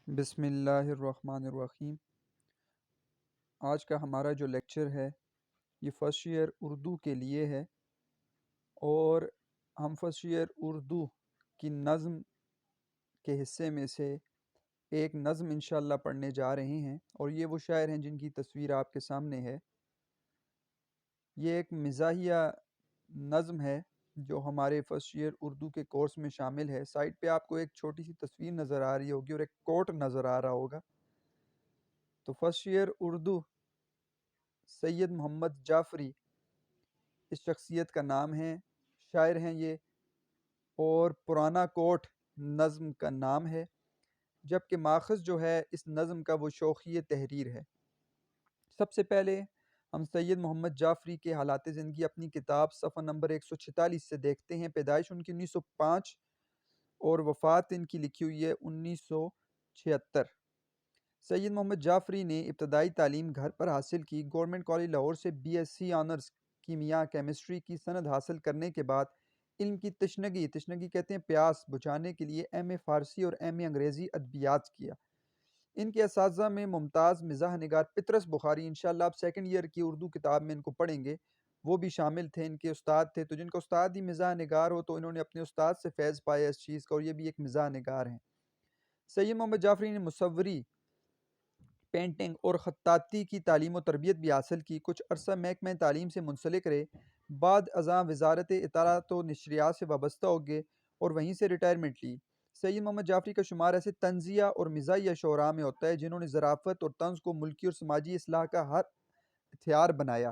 بسم اللہ الرحمن الرحیم۔ آج کا ہمارا جو لیکچر ہے یہ فرسٹ ایئر اردو کے لیے ہے، اور ہم فرسٹ ایئر اردو کی نظم کے حصے میں سے ایک نظم انشاءاللہ پڑھنے جا رہے ہیں، اور یہ وہ شاعر ہیں جن کی تصویر آپ کے سامنے ہے۔ یہ ایک مزاحیہ نظم ہے جو ہمارے فرسٹ ایئر اردو کے کورس میں شامل ہے۔ سائٹ پہ آپ کو ایک چھوٹی سی تصویر نظر آ رہی ہوگی اور ایک کوٹ نظر آ رہا ہوگا۔ تو فرسٹ ایئر اردو سید محمد جعفری اس شخصیت کا نام ہے، شاعر ہیں یہ، اور پرانا کوٹ نظم کا نام ہے، جبکہ ماخذ جو ہے اس نظم کا وہ شوخی تحریر ہے۔ سب سے پہلے ہم سید محمد جعفری کے حالات زندگی اپنی کتاب صفحہ نمبر 146 سے دیکھتے ہیں۔ پیدائش ان کی 1905 اور وفات ان کی لکھی ہوئی ہے 1976۔ سید محمد جعفری نے ابتدائی تعلیم گھر پر حاصل کی۔ گورنمنٹ کالج لاہور سے بی ایس سی آنرز کیمیا کیمسٹری کی سند حاصل کرنے کے بعد علم کی تشنگی کہتے ہیں پیاس بجھانے کے لیے ایم اے فارسی اور ایم اے انگریزی ادبیات کیا۔ ان کے اساتذہ میں ممتاز مزاح نگار پطرس بخاری، انشاءاللہ آپ سیکنڈ ایئر کی اردو کتاب میں ان کو پڑھیں گے، وہ بھی شامل تھے، ان کے استاد تھے۔ تو جن کا استاد ہی مزاح نگار ہو تو انہوں نے اپنے استاد سے فیض پایا اس چیز کا، اور یہ بھی ایک مزاح نگار ہیں۔ سید محمد جعفری نے مصوری، پینٹنگ اور خطاطی کی تعلیم و تربیت بھی حاصل کی۔ کچھ عرصہ محکمہ تعلیم سے منسلک رہے، بعد ازاں وزارت اطلاعات و نشریات سے وابستہ ہو گئے اور وہیں سے ریٹائرمنٹ لی۔ سید محمد جعفری کا شمار ایسے طنزیہ اور مزاحیہ شعراء میں ہوتا ہے جنہوں نے ظرافت اور طنز کو ملکی اور سماجی اصلاح کا ہر ہتھیار بنایا۔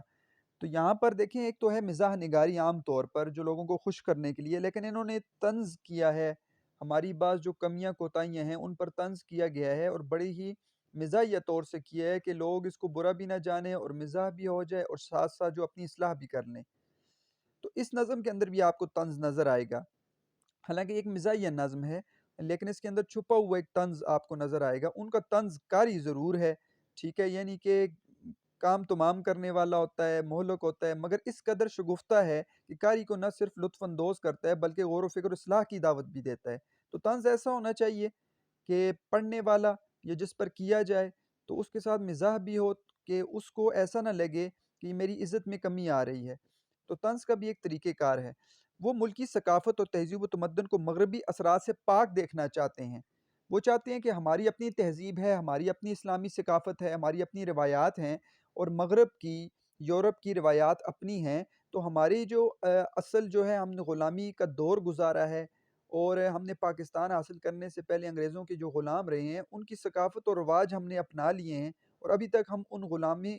تو یہاں پر دیکھیں، ایک تو ہے مزاح نگاری عام طور پر جو لوگوں کو خوش کرنے کے لیے، لیکن انہوں نے طنز کیا ہے، ہماری بعض جو کمیاں کوتاہیاں ہیں ان پر طنز کیا گیا ہے، اور بڑی ہی مزاحیہ طور سے کیا ہے کہ لوگ اس کو برا بھی نہ جانیں اور مزاح بھی ہو جائے اور ساتھ ساتھ جو اپنی اصلاح بھی کر لیں۔ تو اس نظم کے اندر بھی آپ کو طنز نظر آئے گا، حالانکہ ایک مزاحیہ نظم ہے لیکن اس کے اندر چھپا ہوا ایک طنز آپ کو نظر آئے گا۔ ان کا طنز کاری ضرور ہے، ٹھیک ہے، یعنی کہ کام تمام کرنے والا ہوتا ہے، مہلک ہوتا ہے، مگر اس قدر شگفتہ ہے کہ قاری کو نہ صرف لطف اندوز کرتا ہے بلکہ غور و فکر و اصلاح کی دعوت بھی دیتا ہے۔ تو طنز ایسا ہونا چاہیے کہ پڑھنے والا یا جس پر کیا جائے تو اس کے ساتھ مزاح بھی ہو، کہ اس کو ایسا نہ لگے کہ میری عزت میں کمی آ رہی ہے۔ تو طنز کا بھی ایک طریقہ کار ہے۔ وہ ملکی ثقافت اور تہذیب و تمدن کو مغربی اثرات سے پاک دیکھنا چاہتے ہیں۔ وہ چاہتے ہیں کہ ہماری اپنی تہذیب ہے، ہماری اپنی اسلامی ثقافت ہے، ہماری اپنی روایات ہیں، اور مغرب کی، یورپ کی روایات اپنی ہیں۔ تو ہماری جو اصل جو ہے، ہم نے غلامی کا دور گزارا ہے، اور ہم نے پاکستان حاصل کرنے سے پہلے انگریزوں کے جو غلام رہے ہیں ان کی ثقافت اور رواج ہم نے اپنا لیے ہیں، اور ابھی تک ہم ان غلامی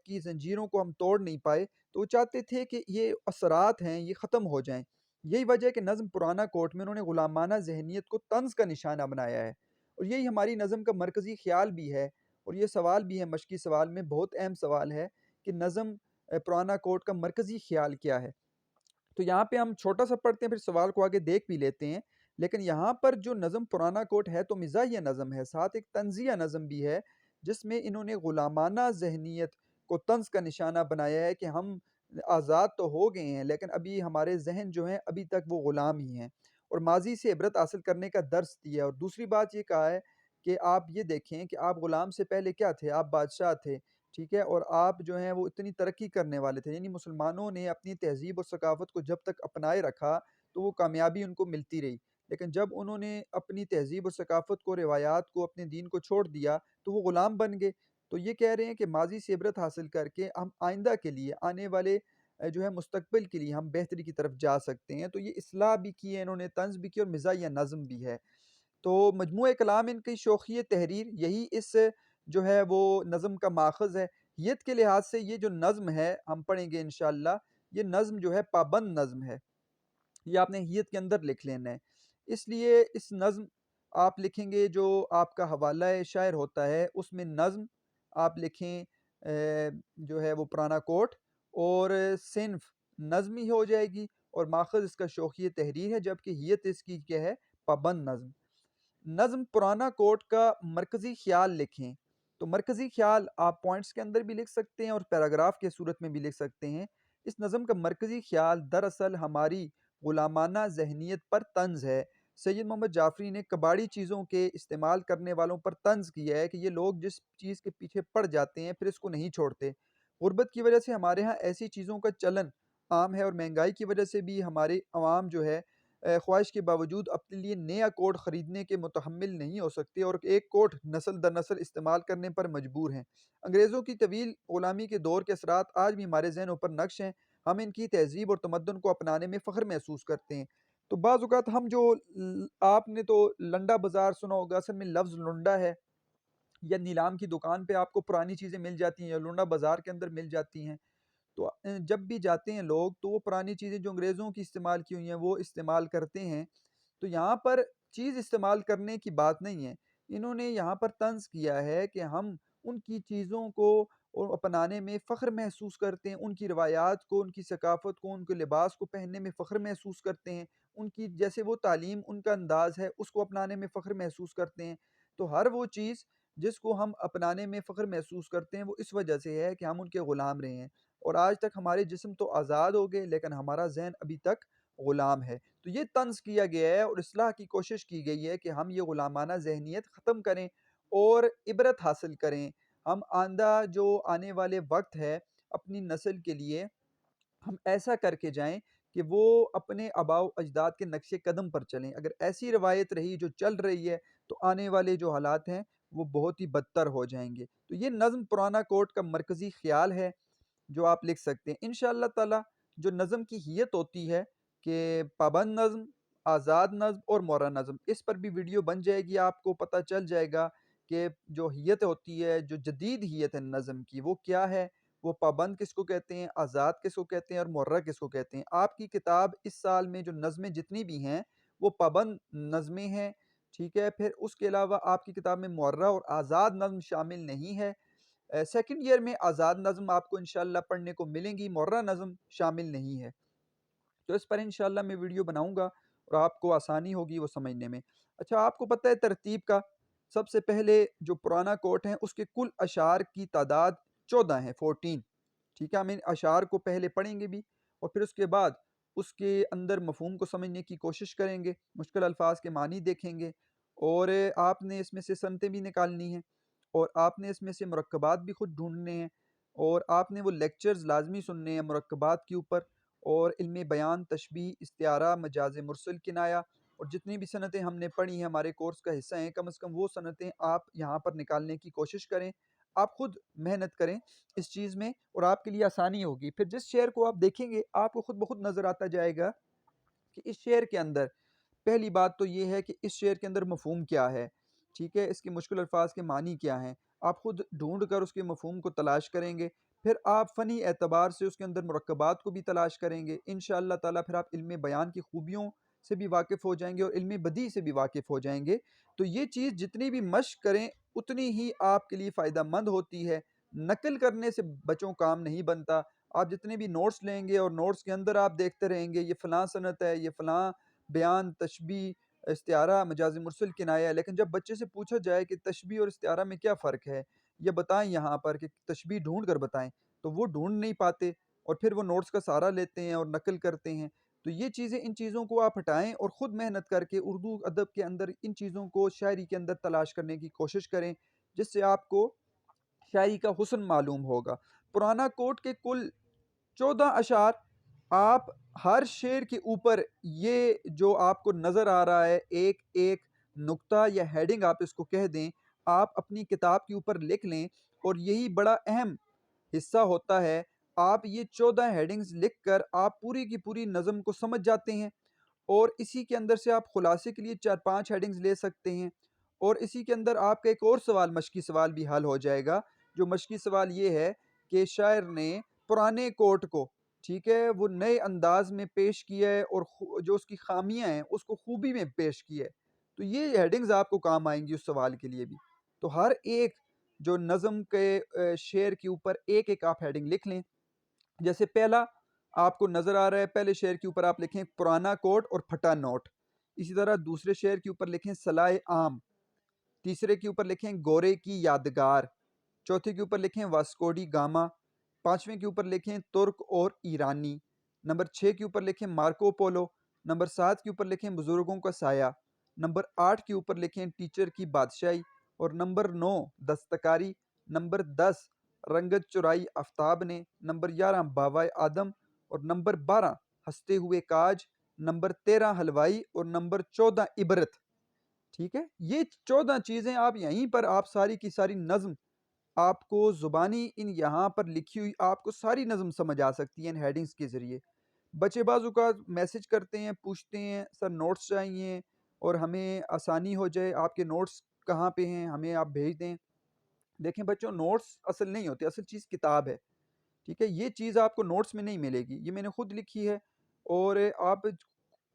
کی زنجیروں کو ہم توڑ نہیں پائے۔ تو وہ چاہتے تھے کہ یہ اثرات ہیں یہ ختم ہو جائیں۔ یہی وجہ ہے کہ نظم پرانا کوٹ میں انہوں نے غلامانہ ذہنیت کو طنز کا نشانہ بنایا ہے، اور یہی ہماری نظم کا مرکزی خیال بھی ہے، اور یہ سوال بھی ہے مشقی سوال میں، بہت اہم سوال ہے کہ نظم پرانا کوٹ کا مرکزی خیال کیا ہے۔ تو یہاں پہ ہم چھوٹا سا پڑھتے ہیں، پھر سوال کو آگے دیکھ بھی لیتے ہیں۔ لیکن یہاں پر جو نظم پرانا کوٹ ہے تو مزاحیہ نظم ہے، ساتھ ایک طنزیہ نظم بھی ہے، جس میں انہوں نے غلامانہ ذہنیت کو طنز کا نشانہ بنایا ہے کہ ہم آزاد تو ہو گئے ہیں لیکن ابھی ہمارے ذہن جو ہیں ابھی تک وہ غلام ہی ہیں، اور ماضی سے عبرت حاصل کرنے کا درس دیا ہے۔ اور دوسری بات یہ کہا ہے کہ آپ یہ دیکھیں کہ آپ غلام سے پہلے کیا تھے، آپ بادشاہ تھے، ٹھیک ہے، اور آپ جو ہیں وہ اتنی ترقی کرنے والے تھے، یعنی مسلمانوں نے اپنی تہذیب اور ثقافت کو جب تک اپنائے رکھا تو وہ کامیابی ان کو ملتی رہی، لیکن جب انہوں نے اپنی تہذیب اور ثقافت کو، روایات کو، اپنے دین کو چھوڑ دیا تو وہ غلام بن گئے۔ تو یہ کہہ رہے ہیں کہ ماضی سے عبرت حاصل کر کے ہم آئندہ کے لیے، آنے والے جو ہے مستقبل کے لیے ہم بہتری کی طرف جا سکتے ہیں۔ تو یہ اصلاح بھی کی ہے انہوں نے، طنز بھی کی، اور مزاحیہ نظم بھی ہے۔ تو مجموعہ کلام ان کی شوخی تحریر، یہی اس جو ہے وہ نظم کا ماخذ ہے۔ ہیت کے لحاظ سے یہ جو نظم ہے ہم پڑھیں گے انشاءاللہ، یہ نظم جو ہے پابند نظم ہے، یہ آپ نے ہیت کے اندر لکھ لینا ہے۔ اس لیے اس نظم آپ لکھیں گے، جو آپ کا حوالہ شاعر ہوتا ہے اس میں نظم آپ لکھیں جو ہے وہ پرانا کوٹ، اور صنف نظمی ہو جائے گی، اور ماخذ اس کا شوخی تحریر ہے، جبکہ ہیت اس کی کیا ہے، پابند نظم۔ نظم پرانا کوٹ کا مرکزی خیال لکھیں۔ تو مرکزی خیال آپ پوائنٹس کے اندر بھی لکھ سکتے ہیں اور پیراگراف کے صورت میں بھی لکھ سکتے ہیں۔ اس نظم کا مرکزی خیال دراصل ہماری غلامانہ ذہنیت پر طنز ہے، سید محمد جعفری نے کباڑی چیزوں کے استعمال کرنے والوں پر طنز کیا ہے کہ یہ لوگ جس چیز کے پیچھے پڑ جاتے ہیں پھر اس کو نہیں چھوڑتے۔ غربت کی وجہ سے ہمارے ہاں ایسی چیزوں کا چلن عام ہے، اور مہنگائی کی وجہ سے بھی ہمارے عوام جو ہے خواہش کے باوجود اپنے لیے نیا کوٹ خریدنے کے متحمل نہیں ہو سکتے، اور ایک کوٹ نسل در نسل استعمال کرنے پر مجبور ہیں۔ انگریزوں کی طویل غلامی کے دور کے اثرات آج بھی ہمارے ذہنوں پر نقش ہیں۔ ہم ان کی تہذیب اور تمدن کو اپنانے میں فخر محسوس کرتے ہیں۔ تو بعض اوقات ہم جو آپ نے تو لنڈا بازار سنا ہوگا، اصل میں لفظ لنڈا ہے، یا نیلام کی دکان پہ آپ کو پرانی چیزیں مل جاتی ہیں، یا لنڈا بازار کے اندر مل جاتی ہیں۔ تو جب بھی جاتے ہیں لوگ تو وہ پرانی چیزیں جو انگریزوں کی استعمال کی ہوئی ہیں وہ استعمال کرتے ہیں۔ تو یہاں پر چیز استعمال کرنے کی بات نہیں ہے، انہوں نے یہاں پر طنز کیا ہے کہ ہم ان کی چیزوں کو اپنانے میں فخر محسوس کرتے ہیں، ان کی روایات کو، ان کی ثقافت کو، ان کے لباس کو پہننے میں فخر محسوس کرتے ہیں، ان کی جیسے وہ تعلیم، ان کا انداز ہے اس کو اپنانے میں فخر محسوس کرتے ہیں۔ تو ہر وہ چیز جس کو ہم اپنانے میں فخر محسوس کرتے ہیں وہ اس وجہ سے ہے کہ ہم ان کے غلام رہے ہیں، اور آج تک ہمارے جسم تو آزاد ہو گئے لیکن ہمارا ذہن ابھی تک غلام ہے۔ تو یہ طنز کیا گیا ہے اور اصلاح کی کوشش کی گئی ہے کہ ہم یہ غلامانہ ذہنیت ختم کریں اور عبرت حاصل کریں۔ ہم آئندہ جو آنے والے وقت ہے اپنی نسل کے لیے ہم ایسا کر کے جائیں کہ وہ اپنے آباء و اجداد کے نقش قدم پر چلیں۔ اگر ایسی روایت رہی جو چل رہی ہے تو آنے والے جو حالات ہیں وہ بہت ہی بدتر ہو جائیں گے۔ تو یہ نظم پرانا کوٹ کا مرکزی خیال ہے جو آپ لکھ سکتے ہیں۔ انشاءاللہ تعالی جو نظم کی حیت ہوتی ہے کہ پابند نظم، آزاد نظم اور مورا نظم، اس پر بھی ویڈیو بن جائے گی، آپ کو پتہ چل جائے گا کہ جو حیت ہوتی ہے، جو جدید حیت ہے نظم کی، وہ کیا ہے، وہ پابند کس کو کہتے ہیں، آزاد کس کو کہتے ہیں، اور مورا کس کو کہتے ہیں۔ آپ کی کتاب اس سال میں جو نظمیں جتنی بھی ہیں وہ پابند نظمیں ہیں، ٹھیک ہے۔ پھر اس کے علاوہ آپ کی کتاب میں مورا اور آزاد نظم شامل نہیں ہے۔ سیکنڈ ایئر میں آزاد نظم آپ کو انشاءاللہ پڑھنے کو ملیں گی، مورا نظم شامل نہیں ہے۔ تو اس پر انشاءاللہ میں ویڈیو بناؤں گا اور آپ کو آسانی ہوگی وہ سمجھنے میں۔ اچھا، آپ کو پتہ ہے ترتیب کا، سب سے پہلے جو پرانا کوٹ ہے اس کے کل اشعار کی تعداد 14 ہے، 14، ٹھیک ہے۔ ہم ان اشعار کو پہلے پڑھیں گے بھی، اور پھر اس کے بعد اس کے اندر مفہوم کو سمجھنے کی کوشش کریں گے، مشکل الفاظ کے معنی دیکھیں گے، اور آپ نے اس میں سے سنتیں بھی نکالنی ہیں، اور آپ نے اس میں سے مرکبات بھی خود ڈھونڈنے ہیں، اور آپ نے وہ لیکچرز لازمی سننے ہیں مرکبات کے اوپر، اور علم بیان، تشبیہ، استعارہ، مجاز مرسل، کنایہ، اور جتنی بھی صنعتیں ہم نے پڑھی ہیں ہمارے کورس کا حصہ ہیں، کم از کم وہ صنعتیں آپ یہاں پر نکالنے کی کوشش کریں۔ آپ خود محنت کریں اس چیز میں اور آپ کے لیے آسانی ہوگی۔ پھر جس شعر کو آپ دیکھیں گے آپ کو خود بخود نظر آتا جائے گا کہ اس شعر کے اندر پہلی بات تو یہ ہے کہ اس شعر کے اندر مفہوم کیا ہے، ٹھیک ہے، اس کے مشکل الفاظ کے معنی کیا ہیں، آپ خود ڈھونڈ کر اس کے مفہوم کو تلاش کریں گے۔ پھر آپ فنی اعتبار سے اس کے اندر مرکبات کو بھی تلاش کریں گے انشاءاللہ تعالیٰ، پھر آپ علم بیان کی خوبیوں سے بھی واقف ہو جائیں گے اور علم بدیع سے بھی واقف ہو جائیں گے۔ تو یہ چیز جتنی بھی مشق کریں اتنی ہی آپ کے لیے فائدہ مند ہوتی ہے۔ نقل کرنے سے بچوں کام نہیں بنتا۔ آپ جتنے بھی نوٹس لیں گے اور نوٹس کے اندر آپ دیکھتے رہیں گے یہ فلاں صنعت ہے، یہ فلاں بیان، تشبیہ، استعارہ، مجاز مرسل، کنایہ، لیکن جب بچے سے پوچھا جائے کہ تشبیہ اور استعارہ میں کیا فرق ہے، یہ بتائیں یہاں پر کہ تشبیہ ڈھونڈ کر بتائیں، تو وہ ڈھونڈ نہیں پاتے اور پھر وہ نوٹس کا سہارا لیتے ہیں اور نقل کرتے ہیں۔ تو یہ چیزیں، ان چیزوں کو آپ ہٹائیں اور خود محنت کر کے اردو ادب کے اندر ان چیزوں کو شاعری کے اندر تلاش کرنے کی کوشش کریں، جس سے آپ کو شاعری کا حسن معلوم ہوگا۔ پرانا کوٹ کے کل 14 اشعار، آپ ہر شعر کے اوپر یہ جو آپ کو نظر آ رہا ہے ایک ایک نقطہ یا ہیڈنگ آپ اس کو کہہ دیں، آپ اپنی کتاب کے اوپر لکھ لیں، اور یہی بڑا اہم حصہ ہوتا ہے۔ آپ یہ 14 ہیڈنگز لکھ کر آپ پوری کی پوری نظم کو سمجھ جاتے ہیں، اور اسی کے اندر سے آپ خلاصے کے لیے 4-5 ہیڈنگز لے سکتے ہیں، اور اسی کے اندر آپ کا ایک اور سوال، مشقی سوال بھی حل ہو جائے گا۔ جو مشقی سوال یہ ہے کہ شاعر نے پرانے کوٹ کو، ٹھیک ہے، وہ نئے انداز میں پیش کیا ہے، اور جو اس کی خامیاں ہیں اس کو خوبی میں پیش کیا ہے۔ تو یہ ہیڈنگز آپ کو کام آئیں گی اس سوال کے لیے بھی۔ تو ہر ایک جو نظم کے شعر کے اوپر ایک ایک آپ ہیڈنگ لکھ لیں۔ جیسے پہلا آپ کو نظر آ رہا ہے، پہلے شعر کے اوپر آپ لکھیں پرانا کوٹ اور پھٹا نوٹ۔ اسی طرح دوسرے شعر کے اوپر لکھیں صلاح عام، تیسرے کے اوپر لکھیں گورے کی یادگار، چوتھے کے اوپر لکھیں واسکوڈی گاما، پانچویں کے اوپر لکھیں ترک اور ایرانی، نمبر 6 کے اوپر لکھیں مارکو پولو، نمبر 7 کے اوپر لکھیں بزرگوں کا سایہ، نمبر 8 کے اوپر لکھیں ٹیچر کی بادشاہی، اور نمبر 9 دستکاری، نمبر 10 رنگت چرائی آفتاب نے، نمبر 11 باوائے آدم، اور نمبر 12 ہنستے ہوئے کاج، نمبر 13 حلوائی، اور نمبر 14 عبرت۔ ٹھیک ہے، یہ 14 چیزیں آپ یہیں پر آپ ساری کی ساری نظم آپ کو زبانی ان یہاں پر لکھی ہوئی آپ کو ساری نظم سمجھ آ سکتی ہے ان ہیڈنگز کے ذریعے۔ بچے بعض اوقات میسج کرتے ہیں، پوچھتے ہیں سر نوٹس چاہیے اور ہمیں آسانی ہو جائے، آپ کے نوٹس کہاں پہ ہیں، ہمیں آپ بھیج دیں۔ دیکھیں بچوں، نوٹس اصل نہیں ہوتے، اصل چیز کتاب ہے۔ ٹھیک ہے، یہ چیز آپ کو نوٹس میں نہیں ملے گی، یہ میں نے خود لکھی ہے۔ اور آپ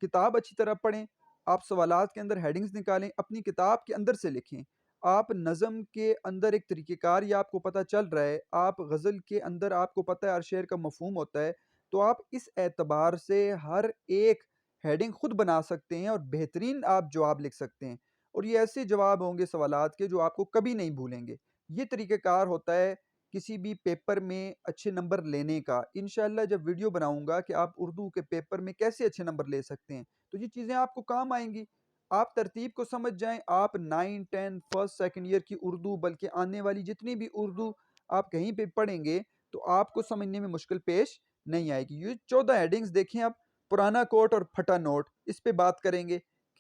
کتاب اچھی طرح پڑھیں، آپ سوالات کے اندر ہیڈنگز نکالیں، اپنی کتاب کے اندر سے لکھیں۔ آپ نظم کے اندر ایک طریقہ کار یا آپ کو پتہ چل رہا ہے، آپ غزل کے اندر آپ کو پتہ ہے ہر شعر کا مفہوم ہوتا ہے، تو آپ اس اعتبار سے ہر ایک ہیڈنگ خود بنا سکتے ہیں اور بہترین آپ جواب لکھ سکتے ہیں، اور یہ ایسے جواب ہوں گے سوالات کے جو آپ کو کبھی نہیں بھولیں گے۔ یہ طریقہ کار ہوتا ہے کسی بھی پیپر میں اچھے نمبر لینے کا۔ انشاءاللہ جب ویڈیو بناؤں گا کہ آپ اردو کے پیپر میں کیسے اچھے نمبر لے سکتے ہیں، تو یہ چیزیں آپ کو کام آئیں گی۔ آپ ترتیب کو سمجھ جائیں، آپ 9 10 فرسٹ سیکنڈ ایئر کی اردو بلکہ آنے والی جتنی بھی اردو آپ کہیں پہ پڑھیں گے تو آپ کو سمجھنے میں مشکل پیش نہیں آئے گی۔ یہ 14 ہیڈنگز دیکھیں آپ، پرانا کوٹ اور پھٹا نوٹ، اس پہ بات کریں گے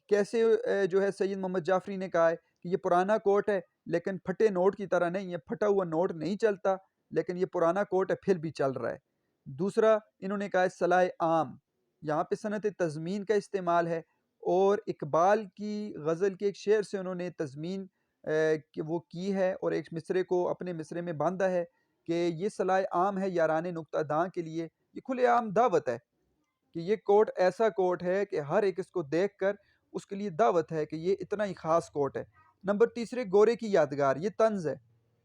کیسے جو ہے سید محمد جعفری نے کہا ہے کہ یہ پرانا کوٹ ہے لیکن پھٹے نوٹ کی طرح نہیں ہے، پھٹا ہوا نوٹ نہیں چلتا لیکن یہ پرانا کوٹ ہے پھر بھی چل رہا ہے۔ دوسرا انہوں نے کہا ہے صلاح عام، یہاں پہ صنعت تضمین کا استعمال ہے، اور اقبال کی غزل کے ایک شعر سے انہوں نے تضمین کہ وہ کی ہے اور ایک مصرے کو اپنے مصرے میں باندھا ہے کہ یہ صلاح عام ہے یاران نقطہ داں کے لیے، یہ کھلے عام دعوت ہے کہ یہ کوٹ ایسا کوٹ ہے کہ ہر ایک اس کو دیکھ کر اس کے لیے دعوت ہے کہ یہ اتنا ہی خاص کوٹ ہے۔ نمبر تیسرے گورے کی یادگار، یہ طنز ہے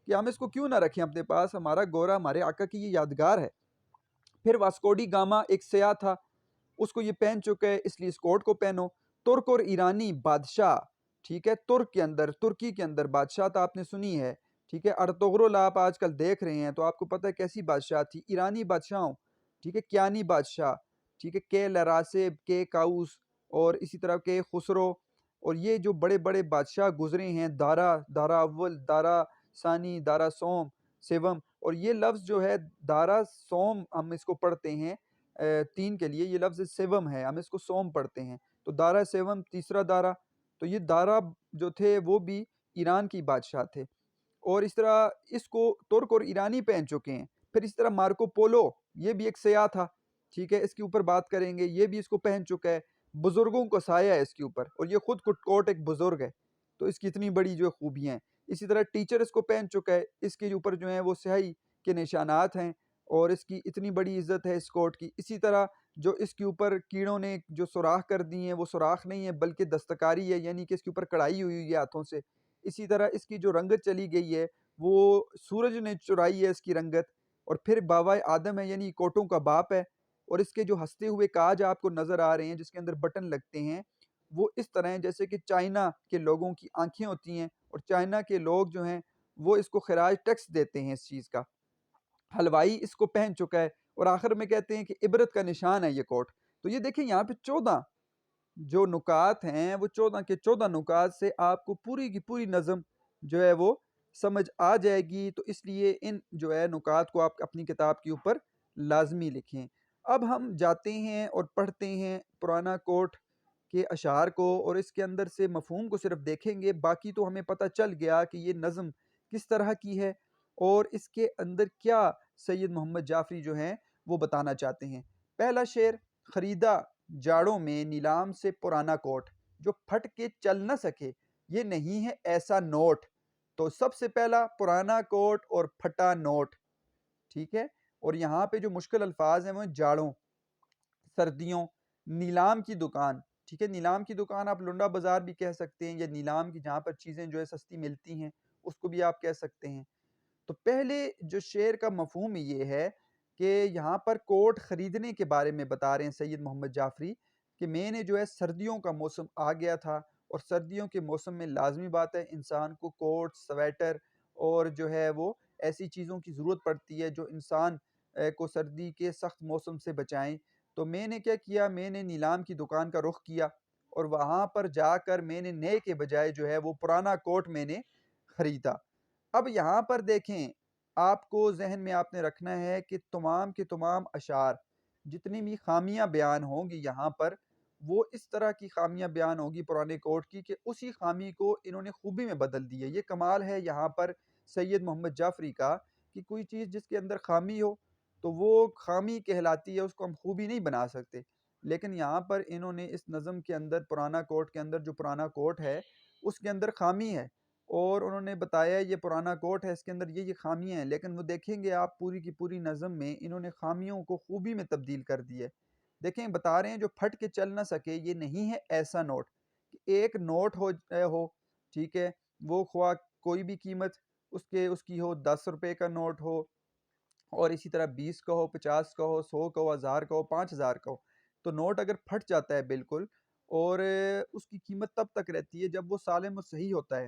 کہ ہم اس کو کیوں نہ رکھیں اپنے پاس، ہمارا گورا ہمارے آقا کی یہ یادگار ہے۔ پھر واسکوڈی گاما ایک سیاح تھا، اس کو یہ پہن چکا ہے اس لیے اس کوٹ کو پہنو۔ ترک اور ایرانی بادشاہ، ٹھیک ہے، ترک کے اندر ترکی کے اندر بادشاہ تو آپ نے سنی ہے، ٹھیک ہے، ارطغرل آپ آج کل دیکھ رہے ہیں تو آپ کو پتہ ہے کیسی بادشاہ تھی۔ ایرانی بادشاہوں، ٹھیک ہے، کیانی بادشاہ، ٹھیک ہے، کے لراسب، کے کاؤس، اور اسی طرح کے خسرو، اور یہ جو بڑے بڑے بادشاہ گزرے ہیں، دارا، دارا اول، دارا ثانی، دارا سوم، سیوم، اور یہ لفظ جو ہے دارا سوم ہم اس کو پڑھتے ہیں 3 کے لیے، یہ لفظ سیوم ہے، ہم اس کو سوم پڑھتے ہیں، تو دارا سیوم تیسرا دارا، تو یہ دارا جو تھے وہ بھی ایران کی بادشاہ تھے، اور اس طرح اس کو ترک اور ایرانی پہن چکے ہیں۔ پھر اس طرح مارکو پولو، یہ بھی ایک سیاح تھا، ٹھیک ہے، اس کے اوپر بات کریں گے، یہ بھی اس کو پہن چکا ہے، بزرگوں کو سایہ ہے اس کے اوپر، اور یہ خود کوٹ ایک بزرگ ہے، تو اس کی اتنی بڑی جو خوبیاں ہیں۔ اسی طرح ٹیچر اس کو پہن چکا ہے، اس کے اوپر جو ہیں وہ سیاہی کے نشانات ہیں، اور اس کی اتنی بڑی عزت ہے اس کوٹ کی۔ اسی طرح جو اس کے اوپر کیڑوں نے جو سوراخ کر دی ہیں وہ سوراخ نہیں ہے بلکہ دستکاری ہے، یعنی کہ اس کے اوپر کڑھائی ہوئی ہے ہاتھوں سے۔ اسی طرح اس کی جو رنگت چلی گئی ہے وہ سورج نے چرائی ہے اس کی رنگت، اور پھر باوائے آدم ہے یعنی کوٹوں کا باپ ہے، اور اس کے جو ہنستے ہوئے کاج آپ کو نظر آ رہے ہیں جس کے اندر بٹن لگتے ہیں وہ اس طرح ہیں جیسے کہ چائنا کے لوگوں کی آنکھیں ہوتی ہیں، اور چائنا کے لوگ جو ہیں وہ اس کو خراج ٹیکس دیتے ہیں اس چیز کا۔ حلوائی اس کو پہن چکا ہے، اور آخر میں کہتے ہیں کہ عبرت کا نشان ہے یہ کوٹ۔ تو یہ دیکھیں یہاں پہ 14 جو نکات ہیں وہ 14 کے 14 نکات سے آپ کو پوری کی پوری نظم جو ہے وہ سمجھ آ جائے گی، تو اس لیے ان جو ہے نکات کو آپ اپنی کتاب کے اوپر لازمی لکھیں۔ اب ہم جاتے ہیں اور پڑھتے ہیں پرانا کوٹ کے اشعار کو، اور اس کے اندر سے مفہوم کو صرف دیکھیں گے، باقی تو ہمیں پتہ چل گیا کہ یہ نظم کس طرح کی ہے اور اس کے اندر کیا سید محمد جعفری جو ہیں وہ بتانا چاہتے ہیں۔ پہلا شعر، خریدا جاڑوں میں نیلام سے پرانا کوٹ، جو پھٹ کے چل نہ سکے یہ نہیں ہے ایسا نوٹ۔ تو سب سے پہلا پرانا کوٹ اور پھٹا نوٹ، ٹھیک ہے، اور یہاں پہ جو مشکل الفاظ ہیں وہ جاڑوں، سردیوں، نیلام کی دکان، ٹھیک ہے، نیلام کی دکان آپ لنڈا بازار بھی کہہ سکتے ہیں، یا نیلام کی جہاں پر چیزیں جو ہے سستی ملتی ہیں اس کو بھی آپ کہہ سکتے ہیں۔ تو پہلے جو شعر کا مفہوم یہ ہے کہ یہاں پر کوٹ خریدنے کے بارے میں بتا رہے ہیں سید محمد جعفری کہ میں نے جو ہے سردیوں کا موسم آ گیا تھا، اور سردیوں کے موسم میں لازمی بات ہے انسان کو کوٹ، سویٹر اور جو ہے وہ ایسی چیزوں کی ضرورت پڑتی ہے جو انسان کو سردی کے سخت موسم سے بچائیں۔ تو میں نے کیا کیا، میں نے نیلام کی دکان کا رخ کیا، اور وہاں پر جا کر میں نے نئے کے بجائے جو ہے وہ پرانا کوٹ میں نے خریدا۔ اب یہاں پر دیکھیں، آپ کو ذہن میں آپ نے رکھنا ہے کہ تمام کے تمام اشعار جتنی بھی خامیاں بیان ہوں گی یہاں پر، وہ اس طرح کی خامیاں بیان ہوگی پرانے کوٹ کی کہ اسی خامی کو انہوں نے خوبی میں بدل دی ہے۔ یہ کمال ہے یہاں پر سید محمد جعفری کا کہ کوئی چیز جس کے اندر خامی ہو تو وہ خامی کہلاتی ہے، اس کو ہم خوبی نہیں بنا سکتے۔ لیکن یہاں پر انہوں نے اس نظم کے اندر، پرانا کوٹ کے اندر، جو پرانا کوٹ ہے اس کے اندر خامی ہے، اور انہوں نے بتایا یہ پرانا کوٹ ہے، اس کے اندر یہ خامیاں ہیں، لیکن وہ دیکھیں گے آپ پوری کی پوری نظم میں انہوں نے خامیوں کو خوبی میں تبدیل کر دی ہے۔ دیکھیں بتا رہے ہیں جو پھٹ کے چل نہ سکے، یہ نہیں ہے ایسا نوٹ کہ ایک نوٹ ہو ٹھیک ہے، وہ خواہ کوئی بھی قیمت اس کی ہو، 10 روپے کا نوٹ ہو، اور اسی طرح 20 کا ہو، 50 کا ہو، 100 کا ہو، 1000 کا ہو، 5000 کا ہو، تو نوٹ اگر پھٹ جاتا ہے بالکل، اور اس کی قیمت تب تک رہتی ہے جب وہ سالم و صحیح ہوتا ہے